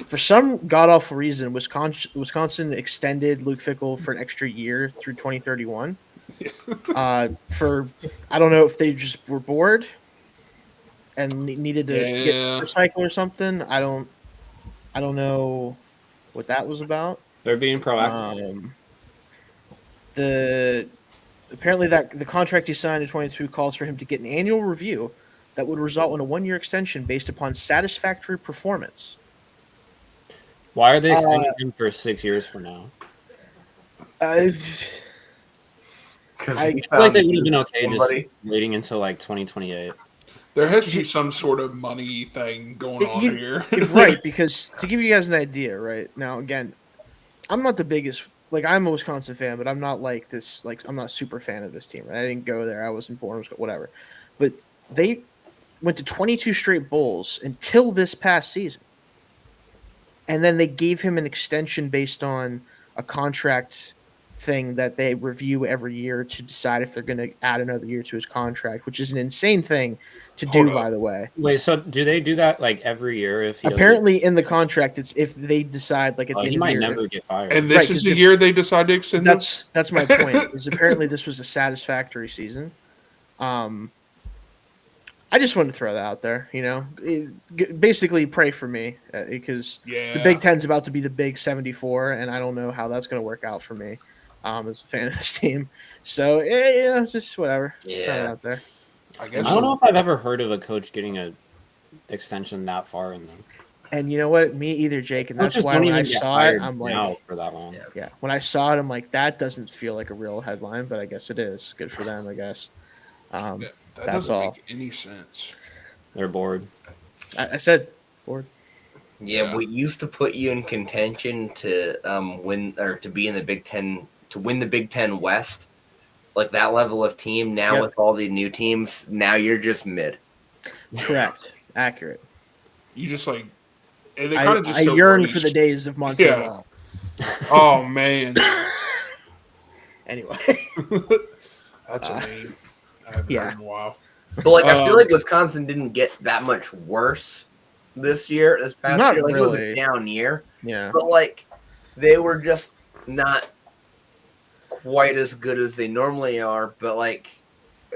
For some god awful reason, Wisconsin extended Luke Fickell for an extra year through 2031. For I don't know if they just were bored and needed to get Yeah. recycle or something. I don't know what that was about. They're being proactive. The apparently that the contract he signed in 22 calls for him to get an annual review that would result in a 1-year extension based upon satisfactory performance. Why are they extending him for 6 years from now? Because I he I feel like found they would have been okay just somebody. waiting until like 2028. There has to be some sort of money thing going on here. right, because to give you guys an idea, right now, again, I'm not the biggest. Like, I'm a Wisconsin fan, but I'm not like this. Like, I'm not a super fan of this team. Right? I didn't go there. I wasn't born. Whatever. But they went to 22 straight bowls until this past season, and then they gave him an extension based on a contract thing that they review every year to decide if they're going to add another year to his contract, which is an insane thing to Hold do, up. by the way. Wait, so do they do that like every year? If he doesn't- Apparently, in the contract, it's if they decide, like at the he end of the might year, never if- get fired. And this Right, is 'cause the if- year they decide to extend him? that's my point. Is apparently this was a satisfactory season. I just wanted to throw that out there. You know, basically pray for me because Yeah. the Big Ten's about to be the Big 74, and I don't know how that's going to work out for me as a fan of this team. So yeah, just whatever. Just throw it Yeah. out there. I I guess don't know if I've ever heard of a coach getting a extension that far in them. And you know what? Me either, Jake. And that's Coaches why don't when I even get saw it, hired I'm like, now for that long. Yeah. yeah. When I saw it, I'm like, that doesn't feel like a real headline, but I guess it is. Good for them, I guess. that That's doesn't all. make any sense. They're bored. I said, bored. Yeah, Yeah. we used to put you in contention to win or to be in the Big Ten to win the Big Ten West, like that level of team. Now Yep. with all the new teams, now you're just mid. Correct. Accurate. You just like, and they I, kind of just I so yearn raised. for the days of Montreal. Oh man, Anyway, that's a name I haven't yeah. heard in a while. But like I feel Um, like Wisconsin didn't get that much worse this past Not year. Like it was a really. down year, Yeah. but like they were just not quite as good as they normally are. But like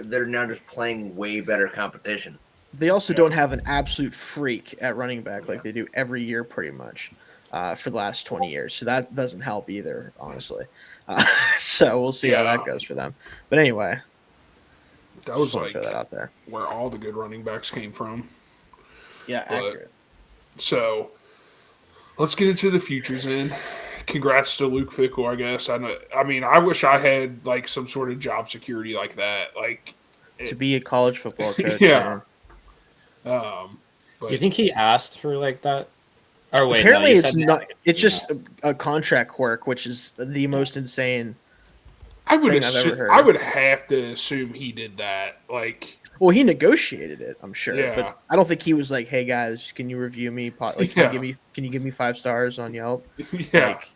they're now just playing way better competition. They also Yeah. don't have an absolute freak at running back like they do every year, pretty much, for the last 20 years. So that doesn't help either, honestly. So we'll see how Yeah. that goes for them. But anyway, That was just wanna like throw that out there. where all the good running backs came from. Yeah, But- accurate. So let's get into the futures in. Congrats to Luke Fickle, I guess. I mean, I wish I had like some sort of job security like that. Like, To be a college football coach, Yeah. man. but Do you think he asked for like that? Or wait, Apparently, no, you it's said not. that. It's just a contract quirk, which is the most insane. I would thing I've ever assume, heard. I would have to assume he did that. Like, Well, he negotiated it, I'm sure, Yeah. but I don't think he was like, "Hey guys, can you review me? Like, Yeah. can you give me 5 stars on Yelp?" yeah, Like,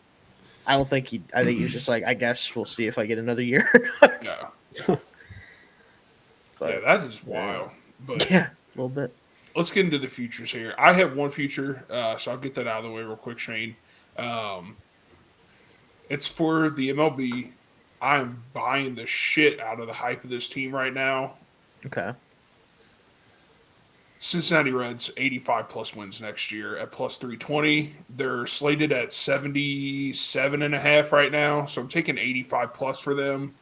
I don't think he. I think he was just like, "I guess we'll see if I get another year." no, But yeah, that is wild. But yeah, a little bit. let's get into the futures here. I have one future, so I'll get that out of the way real quick, Shane. It's for the MLB. I am buying the shit out of the hype of this team right now. Okay. Cincinnati Reds, 85 plus wins next year at plus 320. They're slated at 77.5 right now, so I'm taking 85 plus for them.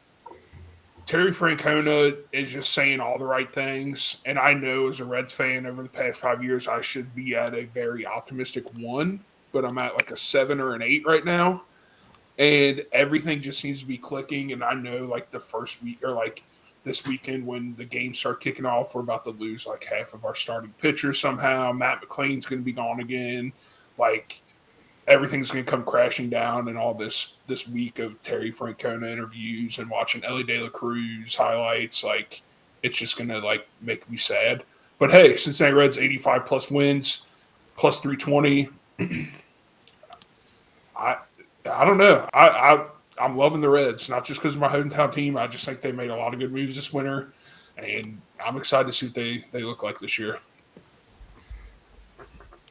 Terry Francona is just saying all the right things, and I know as a Reds fan over the past 5 years, I should be at a very optimistic 1, but I'm at like a 7 or an 8 right now, and everything just seems to be clicking, and I know like the first week or like this weekend when the games start kicking off, we're about to lose like half of our starting pitchers somehow. Matt McLean's going to be gone again. Like everything's going to come crashing down, and all this week of Terry Francona interviews and watching Ellie De La Cruz highlights, like it's just going to like make me sad. But hey, Cincinnati Reds 85 plus wins, plus 320. I don't know. I'm loving the Reds, not just because of my hometown team. I just think they made a lot of good moves this winter, and I'm excited to see what they look like this year.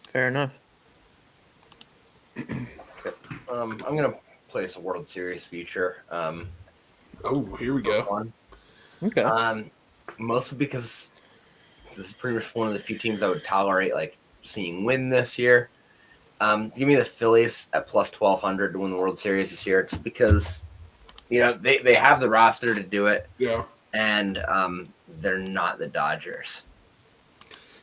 Fair enough. I'm gonna place a World Series future. Oh, here we go. One. Okay. Mostly because this is pretty much one of the few teams I would tolerate like seeing win this year. Give me the Phillies at plus 1,200 to win the World Series this year, just because they have the roster to do it, Yeah. and they're not the Dodgers.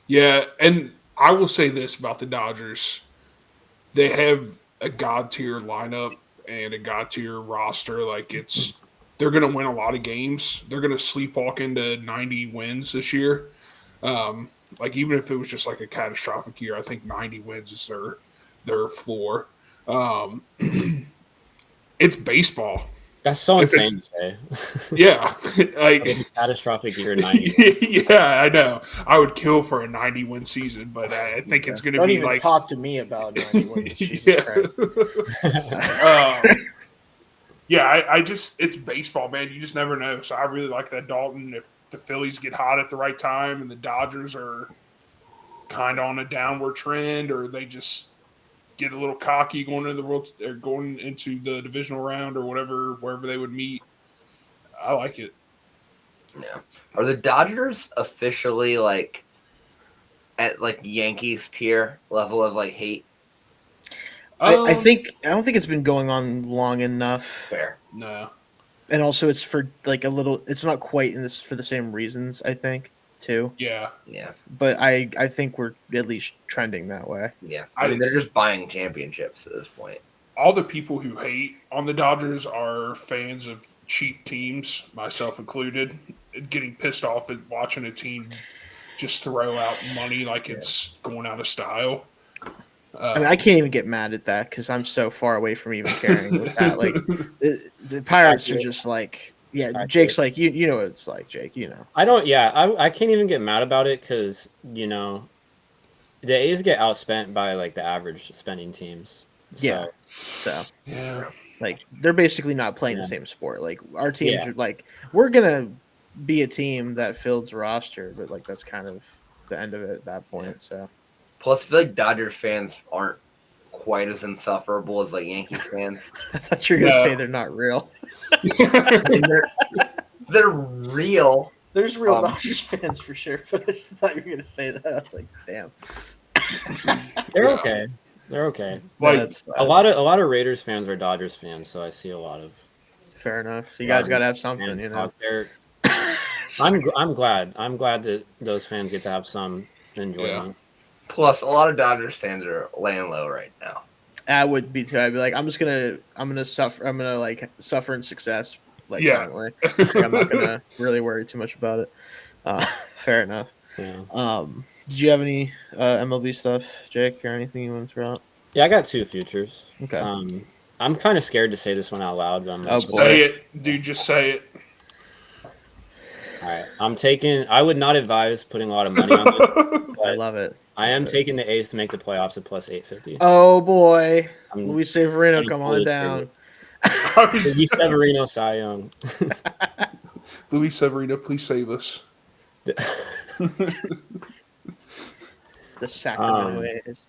Yeah, and I will say this about the Dodgers. They have a god tier lineup and a god tier roster. Like they're gonna win a lot of games. They're gonna sleepwalk into 90 wins this year. Like even if it was just like a catastrophic year, I think 90 wins is their floor. Um, it's baseball. That's so If it- insane to say. Yeah, Like like a catastrophic year 90. yeah, I know. I would kill for a 90-win season, but I think it's going to Don't be even like talk to me about 90 wins. Jesus yeah. Christ. Yeah, I just it's baseball, man. You just never know. So I really like that Dalton. If the Phillies get hot at the right time and the Dodgers are kind of on a downward trend, or they just get a little cocky going into the world or going into the divisional round or whatever, wherever they would meet, I like it. Yeah. Are the Dodgers officially like at like Yankees tier level of like hate? I Um, don't think it's been going on long enough, Fair. no. and also it's for like a little. It's not quite in this for the same reasons. I think too, Yeah. Yeah. but I think we're at least trending that way. Yeah. I mean, they're just buying championships at this point. All the people who hate on the Dodgers are fans of cheap teams, myself included, getting pissed off at watching a team just throw out money like it's going out of style. I mean, I can't even get mad at that because I'm so far away from even caring with that. Like the Pirates are just like, yeah. Jake's like, you know what it's like, Jake. You know. I can't even get mad about it because, the A's get outspent by like the average spending teams. So, Yeah. So yeah. like they're basically not playing Yeah. the same sport. Like our teams Yeah. are like we're gonna be a team that fills the roster, but like that's kind of the end of it at that point. So Plus, I feel like Dodgers fans aren't quite as insufferable as like Yankees fans. I thought you were gonna No. say they're not real. I mean, they're real. There's real Um, Dodgers fans for sure, but I just thought you were gonna say that. I was like, damn. they're Yeah. okay. They're okay. Like, That's A lot of Raiders fans are Dodgers fans, so I see a lot of fair enough. You guys Dodgers gotta have something, fans you know. talk there. I'm glad that those fans get to have some enjoyment. Plus, a lot of Dodgers fans are laying low right now. I would be too. I'd be like, I'm gonna suffer in success, like Yeah. silently. Like, I'm not gonna really worry too much about it. Fair enough. Yeah. Did you have any MLB stuff, Jake, or anything you want to throw out? Yeah, I got two futures. Okay. I'm kind of scared to say this one out loud, but I'm Oh, gonna boy. say it, dude. Just say it. all right. I would not advise putting a lot of money on this. I But love it. I am taking the A's to make the playoffs at plus 850. Oh boy, I'm Luis Severino, I'm come on fully down. Luis Severino Cy Young. Luis Severino, please save us. The Sacramento Um, A's.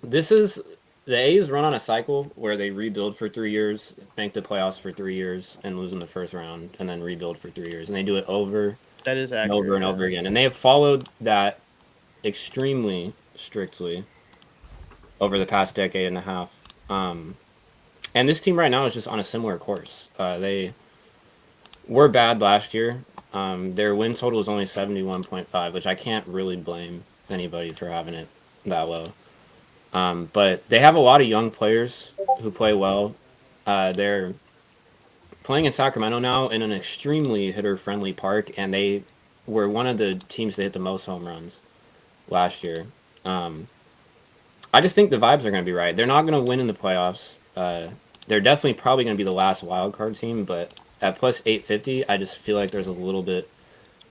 This is the A's run on a cycle where they rebuild for 3 years, make the playoffs for 3 years, and lose in the first round, and then rebuild for 3 years, and they do it over That is and accurate. over and over again, and they have followed that extremely strictly over the past decade and a half. And this team right now is just on a similar course. They were bad last year. Their win total is only 71.5, which I can't really blame anybody for having it that low. But they have a lot of young players who play well. They're playing in Sacramento now in an extremely hitter-friendly park, and they were one of the teams that hit the most home runs last year. I just think the vibes are going to be right. They're not going to win in the playoffs. They're definitely probably going to be the last wild card team, but at plus 850, I just feel like there's a little bit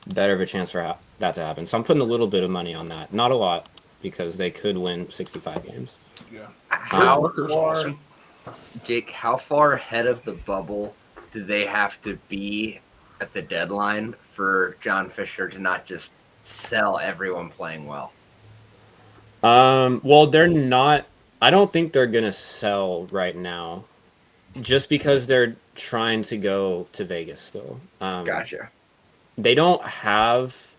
better of a chance for that to happen. So I'm putting a little bit of money on that. Not a lot, because they could win 65 games. Yeah. How Rooker's far, awesome. Jake, how far ahead of the bubble do they have to be at the deadline for John Fisher to not just sell everyone playing well? Well, they're not. I don't think they're gonna sell right now. just because they're trying to go to Vegas still. Gotcha. They don't have.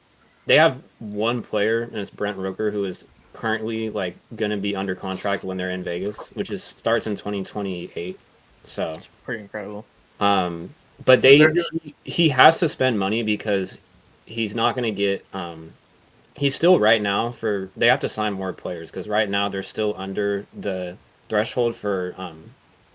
They have one player, and it's Brent Rooker, who is currently like going to be under contract when they're in Vegas, which is starts in 2028. So, Pretty incredible. but So they're he has to spend money because he's not going to get. He's still right now for they have to sign more players because right now they're still under the threshold for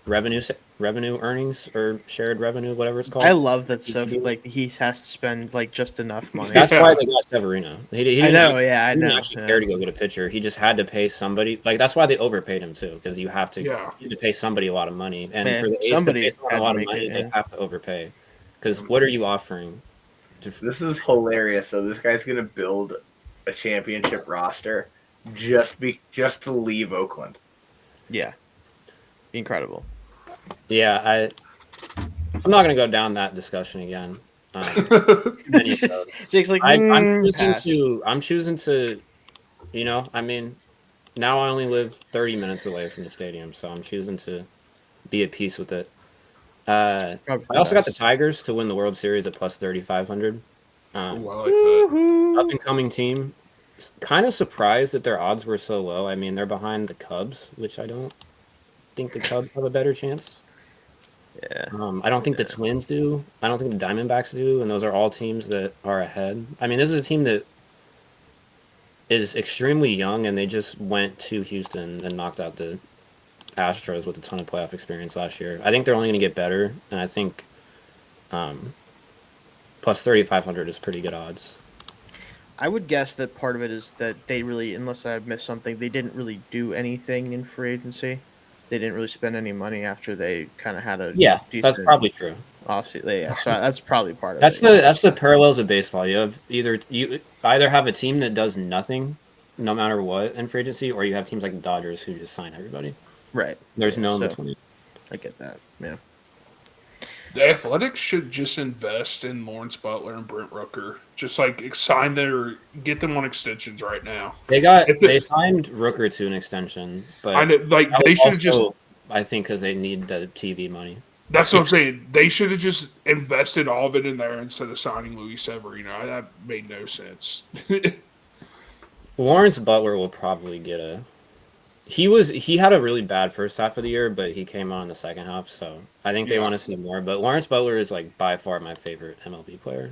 revenue earnings or shared revenue, whatever it's called. I love that stuff. Like he has to spend like just enough money. That's Yeah. why they got Severino. He didn't I know. actually- Yeah, I he didn't know. actually yeah. care to go get a pitcher. He just had to pay somebody. Like that's why they overpaid him too, because you have to Yeah. you have to pay somebody a lot of money, and Yeah, for the A's somebody to pay someone had a to lot of make money, it, they yeah. have to overpay. Because what are you offering? This is hilarious. So this guy's gonna build a championship roster just to leave Oakland. Yeah, incredible. Yeah, I'm not gonna go down that discussion again. Many of those. Jake's like, I'm pass. choosing to, I mean, now I only live 30 minutes away from the stadium, so I'm choosing to be at peace with it. I Probably also got the best. Tigers to win the World Series at plus 3,500. Ooh, I like that. Woohoo. Up and coming team. Kind of surprised that their odds were so low. I mean, they're behind the Cubs, which I don't think the Cubs have a better chance. Yeah. I don't think the Twins do. I don't think the Diamondbacks do, and those are all teams that are ahead. I mean, this is a team that is extremely young, and they just went to Houston and knocked out the Astros with a ton of playoff experience last year. I think they're only going to get better, and I think plus 3,500 is pretty good odds. I would guess that part of it is that they really, unless I missed something, they didn't really do anything in free agency. They didn't really spend any money after they kind of had a Yeah, decent that's probably true. offseason. Yeah, so that's probably part of That's it. that's the parallels of baseball. You either have a team that does nothing, no matter what, in free agency, or you have teams like the Dodgers who just sign everybody. Right. There's Yeah, no in so between. I get that. Yeah. The Athletics should just invest in Lawrence Butler and Brent Rooker. Just like get them on extensions right now. They signed Rooker to an extension, but I know, like that they was should have just. also, I think, because they need the TV money. That's what I'm saying. They should have just invested all of it in there instead of signing Luis Severino. That made no sense. Lawrence Butler will probably get a. He had a really bad first half of the year, but he came on in the second half, so I think they Yeah. want to see more. But Lawrence Butler is like by far my favorite MLB player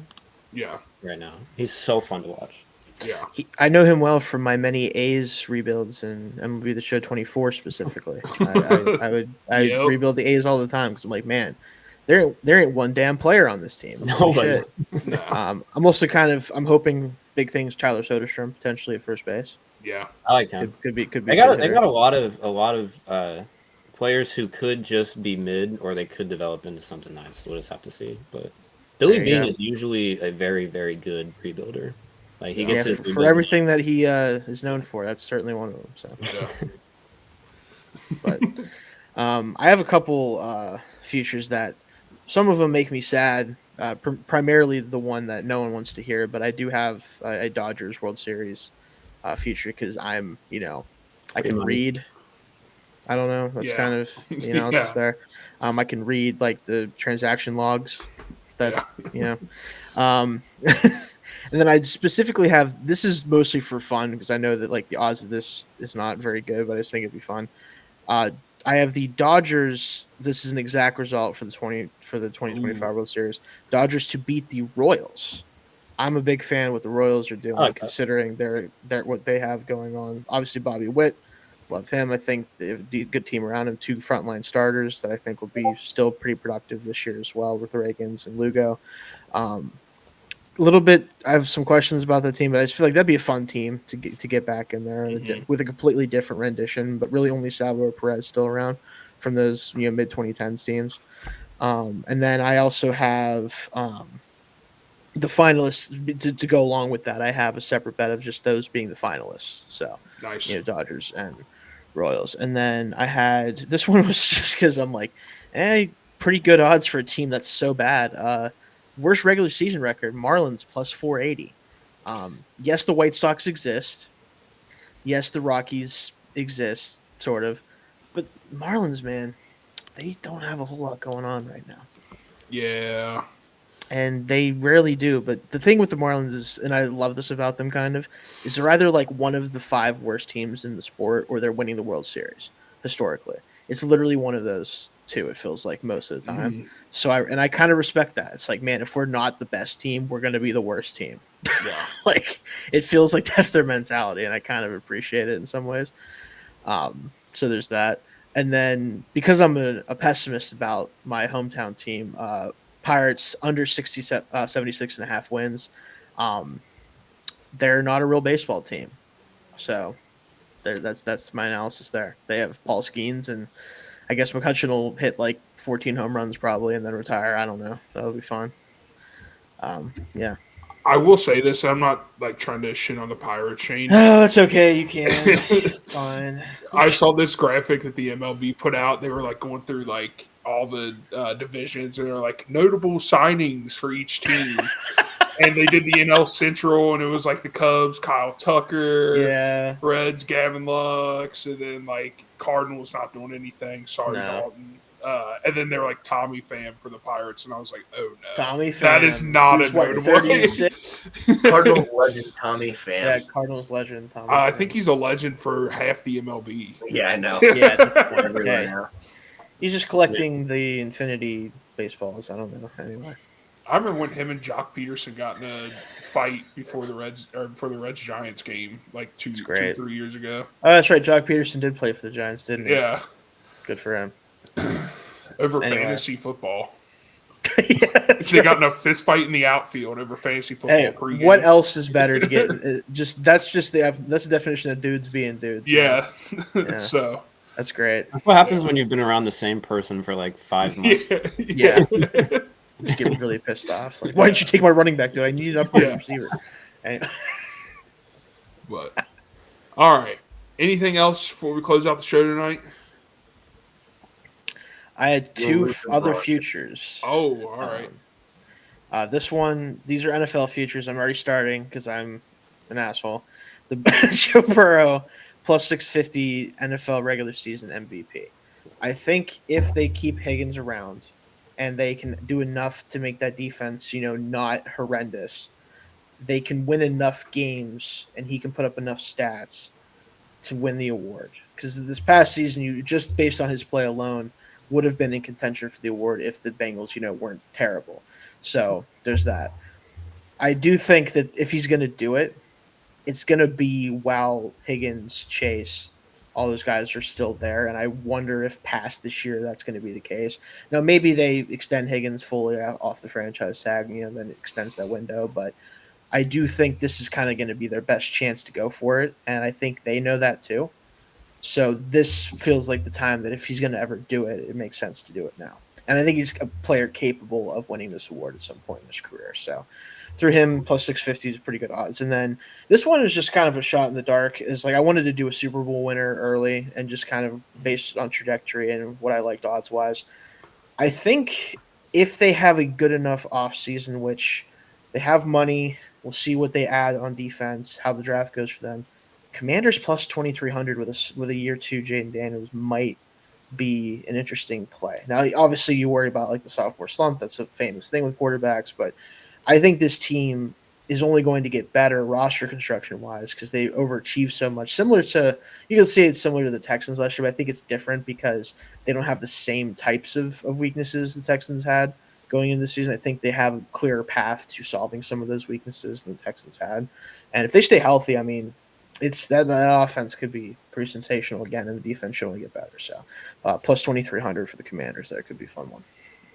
Yeah, right now. He's so fun to watch. yeah. I know him well from my many A's rebuilds and MLB The Show 24 specifically. I would Yep. rebuild the A's all the time because I'm like, man, there ain't one damn player on this team. Holy Nobody. shit. No, I'm also I'm hoping big things. Tyler Soderstrom potentially at first base. yeah. I like him. Could be. They a good got hitter. a lot of players who could just be mid or they could develop into something nice. We'll just have to see. But Billy There you Bean go. is usually a very, very good rebuilder. Like he Yeah, gets Yeah, his for rebuild- everything that he is known for, that's certainly one of them. So, Yeah. but I have a couple futures that some of them make me sad. Primarily the one that no one wants to hear, but I do have a Dodgers World Series future because I Free can money. read. I don't know. That's Yeah. kind of it's just there. I can read like the transaction logs that and then I specifically have this is mostly for fun because I know that like the odds of this is not very good, but I just think it'd be fun. I have the Dodgers. This is an exact result for the 2025 World Series. Dodgers to beat the Royals. I'm a big fan of what the Royals are doing, I like that. considering their what they have going on. Obviously, Bobby Witt, love him. I think they have a good team around him. 2 frontline starters that I think will be still pretty productive this year as well with Reagans and Lugo. A little bit. I have some questions about the team, but I just feel like that'd be a fun team to get back in there with a completely different rendition. But really, only Salvador Perez still around from those mid 2010s teams. And then I also have the finalists to go along with that. I have a separate bet of just those being the finalists. So Nice. Dodgers and Royals. And then I had this one was just because I'm like, pretty good odds for a team that's so bad. Worst regular season record, Marlins plus 480. Yes, the White Sox exist. Yes, the Rockies exist, sort of. But Marlins, man, they don't have a whole lot going on right now. Yeah. And they rarely do. But the thing with the Marlins is, and I love this about them kind of, is they're either like one of the 5 worst teams in the sport or they're winning the World Series historically. It's literally one of those two, it feels like most of the time. Mhm. So I kind of respect that. It's like, man, if we're not the best team, we're going to be the worst team. Yeah. Like, it feels like that's their mentality, and I kind of appreciate it in some ways. So there's that. And then because I'm a pessimist about my hometown team, Pirates under 76 and a half wins. They're not a real baseball team. So that's my analysis there. They have Paul Skeens, and I guess McCutcheon will hit like 14 home runs probably and then retire. I don't know. That'll be fun. Yeah. I will say this. I'm not like trying to shit on the Pirate chain. Oh, it's okay. You can. It's fine. I saw this graphic that the MLB put out. They were like going through like all the divisions, and they're like notable signings for each team. And they did the NL Central, and it was like the Cubs, Kyle Tucker, Yeah. Reds, Gavin Lux, and then like Cardinals not doing anything. Sorry, No. Dalton. And then they were like Tommy Pham for the Pirates, and I was like, oh no, Tommy Pham. that is not a Who's, what, notable. 36? Cardinals legend Tommy Pham. Yeah, Cardinals legend Tommy. I Pham. think he's a legend for half the MLB. Yeah, I know. Yeah, that's Everywhere okay. now. He's just collecting the Infinity baseballs. I don't know. Anyway. I remember when him and Jock Peterson got in a fight before the Reds Giants game, like 3 years ago. Oh, that's right. Jock Peterson did play for the Giants, didn't he? Yeah, Good for him. over Anyway. fantasy football. Yeah, that's They right. got in a fist fight in the outfield over fantasy football Hey, pregame. what else is better to get? That's the definition of dudes being dudes. man. Yeah. So That's great. That's what happens when you've been around the same person for like 5 months. yeah. Just get really pissed off. Like, why didn't you take my running back, dude? I need an upgrade Yeah. receiver. Anyway. But all right. Anything else before we close out the show tonight? I had You're 2 losing other Roger. futures. Oh, all right. These are NFL futures. I'm already starting because I'm an asshole. The Joe Burrow plus 650 NFL regular season MVP. I think if they keep Higgins around and they can do enough to make that defense, not horrendous, they can win enough games and he can put up enough stats to win the award. Because this past season, you just based on his play alone, would have been in contention for the award if the Bengals, weren't terrible. So there's that. I do think that if he's going to do it, it's going to be while Higgins, Chase, all those guys are still there. And I wonder if past this year that's going to be the case. Now, maybe they extend Higgins fully off the franchise tag, then it extends that window. But I do think this is kind of going to be their best chance to go for it. And I think they know that too. So this feels like the time that if he's going to ever do it, it makes sense to do it now. And I think he's a player capable of winning this award at some point in his career. So through him, plus 650 is pretty good odds. And then this one is just kind of a shot in the dark. Is like I wanted to do a Super Bowl winner early and just kind of based on trajectory and what I liked odds-wise. I think if they have a good enough offseason, which they have money, we'll see what they add on defense, how the draft goes for them. Commanders plus 2,300 with a year 2 Jaden Daniels might be an interesting play. Now, obviously, you worry about like the sophomore slump. That's a famous thing with quarterbacks, but I think this team is only going to get better roster construction wise because they overachieve so much. Similar to you can say it's similar to the Texans last year, but I think it's different because they don't have the same types of weaknesses the Texans had going into the season. I think they have a clearer path to solving some of those weaknesses than the Texans had, and if they stay healthy, I mean. It's that offense could be pretty sensational again, and the defense should only get better. So, plus 2,300 for the Commanders. That could be a fun one.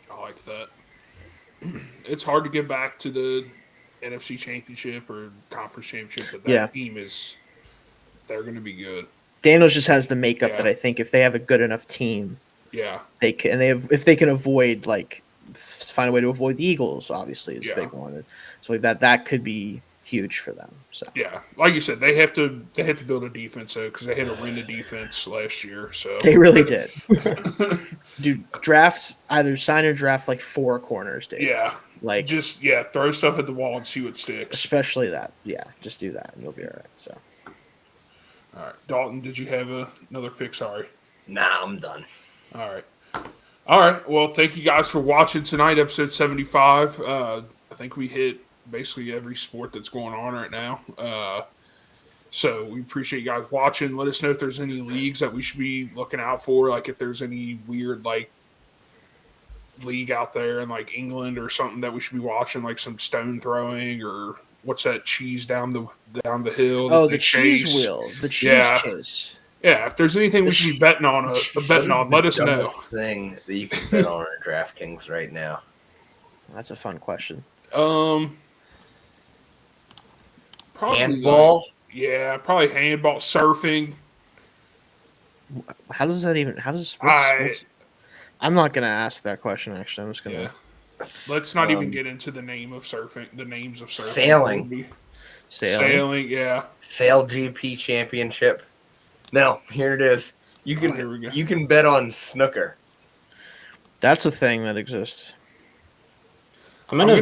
I like that. It's hard to get back to the NFC Championship or Conference Championship, but that team they're going to be good. Daniels just has the makeup Yeah. that I think if they have a good enough team, Yeah. they can. And if they can avoid find a way to avoid the Eagles, obviously is a Yeah. big one. And so like that could be huge for them. So Yeah. Like you said, they have to build a defense though because they had to win the defense last year. So they really did. Dude, either sign or draft like 4 corners, dude. yeah. Like Just throw stuff at the wall and see what sticks. especially that. Yeah, just do that and you'll be all right. So. All right. Dalton, did you have another pick? Sorry. Nah, I'm done. All right. All right. Well, thank you guys for watching tonight, episode 75. I think we hit basically every sport that's going on right now. So we appreciate you guys watching. Let us know if there's any leagues that we should be looking out for. Like if there's any weird league out there in England or something that we should be watching, like some stone throwing or what's that cheese down the hill? Oh, that the they cheese chase? wheel, the cheese Yeah. chase. Yeah, if there's anything we should be betting on, What is let the us know. dumbest thing that you can bet on DraftKings right now? That's a fun question. Probably Handball. probably handball, surfing. How does that even? How does? I'm not gonna ask that question. Actually, I'm just gonna. Yeah. Let's not even Um, get into the names of surfing. Sailing. Sailing, yeah. Sail GP Championship. No, here it is. You can here we go. you can bet on snooker. That's a thing that exists. I'm gonna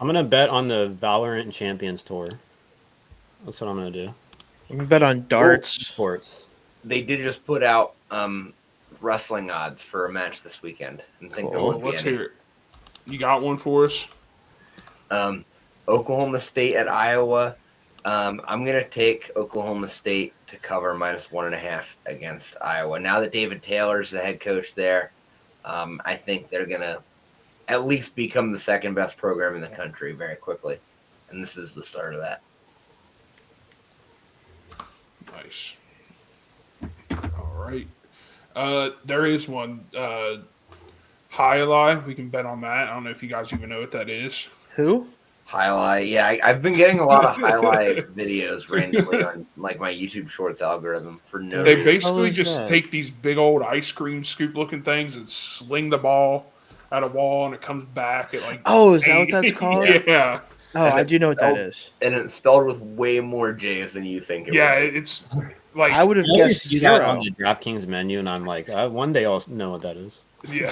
I'm gonna bet on the Valorant Champions Tour. That's what I'm gonna do. You can bet on darts. Sports. They did just put out wrestling odds for a match this weekend. And think there Oh, won't be let's any. hear it. You got one for us? Oklahoma State at Iowa. I'm gonna take Oklahoma State to cover -1.5 against Iowa. Now that David Taylor's the head coach there, I think they're gonna at least become the second best program in the country very quickly, and this is the start of that. Nice. All right. There is one. Highlight. We can bet on that. I don't know if you guys even know what that is. Who? Highlight, yeah, I've been getting a lot of highlight videos randomly on my YouTube Shorts algorithm for no They reason. basically is just that? take these big old ice cream scoop looking things and sling the ball at a wall and it comes back at Oh, is that what that's called? Yeah. Oh, I do know what that Oh, is. And it's spelled with way more J's than you think it Yeah, would. it's like I would have I always guessed see that on zero. the DraftKings menu, and I'm like, one day I'll know what that is. yeah.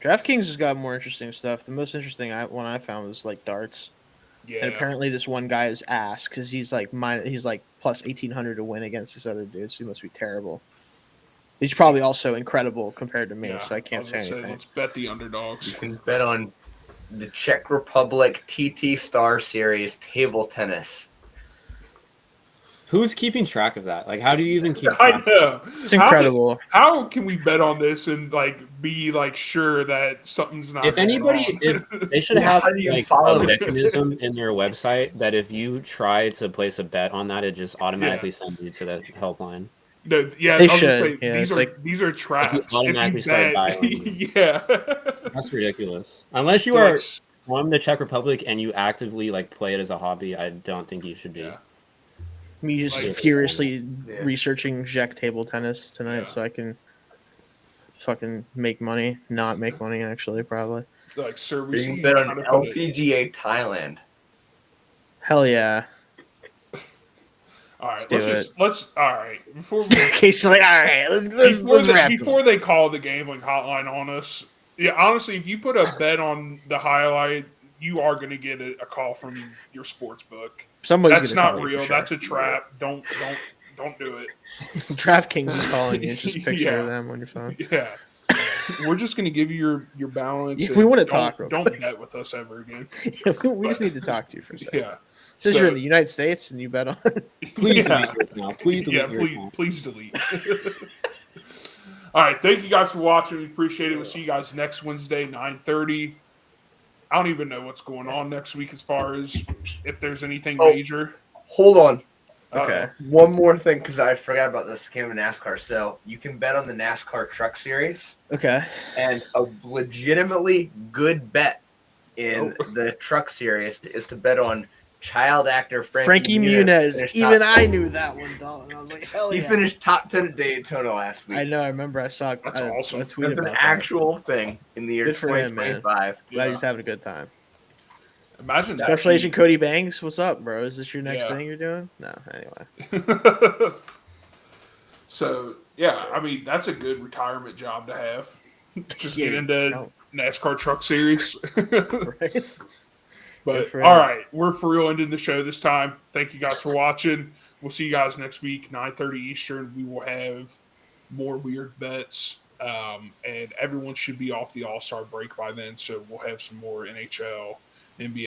DraftKings has got more interesting stuff. The most interesting one I found was darts. yeah. And apparently this one guy is ass because he's plus 1,800 to win against this other dude. So he must be terrible. He's probably also incredible compared to me, Yeah, so I can't was say gonna anything. let's bet the underdogs. You can bet on the Czech Republic TT Star Series table tennis. Who's keeping track of that? Like, how do you even keep I track? know. It's incredible. How can we bet on this and be sure that something's not? If going anybody, on? if they should Yeah, have how do you like follow a it? mechanism in their website that if you try to place a bet on that, it just automatically sends you to the helpline. No, yeah, They I was gonna should. say, Yeah, these it's these are traps. If you automatically start bet, dialing. yeah, That's ridiculous. Unless you are from the Czech Republic and you actively play it as a hobby, I don't think you should be. Yeah. Me just Like- furiously Yeah. researching Czech table tennis tonight Yeah. so I can fucking make money. Not make money, actually, probably. Sir, we You see can you bet trying on to put it. LPGA Thailand. Hell yeah. All right, Let's do all right. Before we, Casey's like, all right, let's wrap it before up. they call the gambling hotline on us, yeah, honestly, if you put a bet on the highlight, you are going to get a call from your sports book. Somebody's That's gonna not call you for real. sure. That's a trap. Don't do it. DraftKings is calling you. It's just a picture Yeah. of them on your phone. Yeah. We're just going to give you your balance. Yeah, and we wanna don't- talk real Don't quick. bet with us ever again. We just need to talk to you for a second. Yeah. Since So- you're in the United States and you bet on Please Yeah. delete your account. Please delete Yeah, your account. please delete. All right, thank you guys for watching. We appreciate it. We'll see you guys next Wednesday, 9:30. I don't even know what's going on next week as far as if there's anything Oh. major. Hold on. Okay. One more thing, because I forgot about this. Came in NASCAR. So you can bet on the NASCAR Truck Series, Okay. and a legitimately good bet in the Truck Series is to bet on child actor Frankie Muniz. finished Even top- I knew that one, dog. And I was like, hell He yeah. finished top 10 at Daytona last week. I know. I remember. I saw. That's awesome. I tweeted That's an about that. actual thing in the year Good for him, man. 2025. Glad Yeah. he's having a good time. Imagine that. Special Agent Cody Banks, what's up, bro? Is this your next Yeah. thing you're doing? No. Anyway. So yeah, I mean that's a good retirement job to have. Just Yeah, get into no. NASCAR Truck Series. Right. But Good for all him. right, we're for real ending the show this time. Thank you guys for watching. We'll see you guys next week, 9:30 Eastern. We will have more weird bets. And everyone should be off the All-Star break by then, so we'll have some more NHL, NBA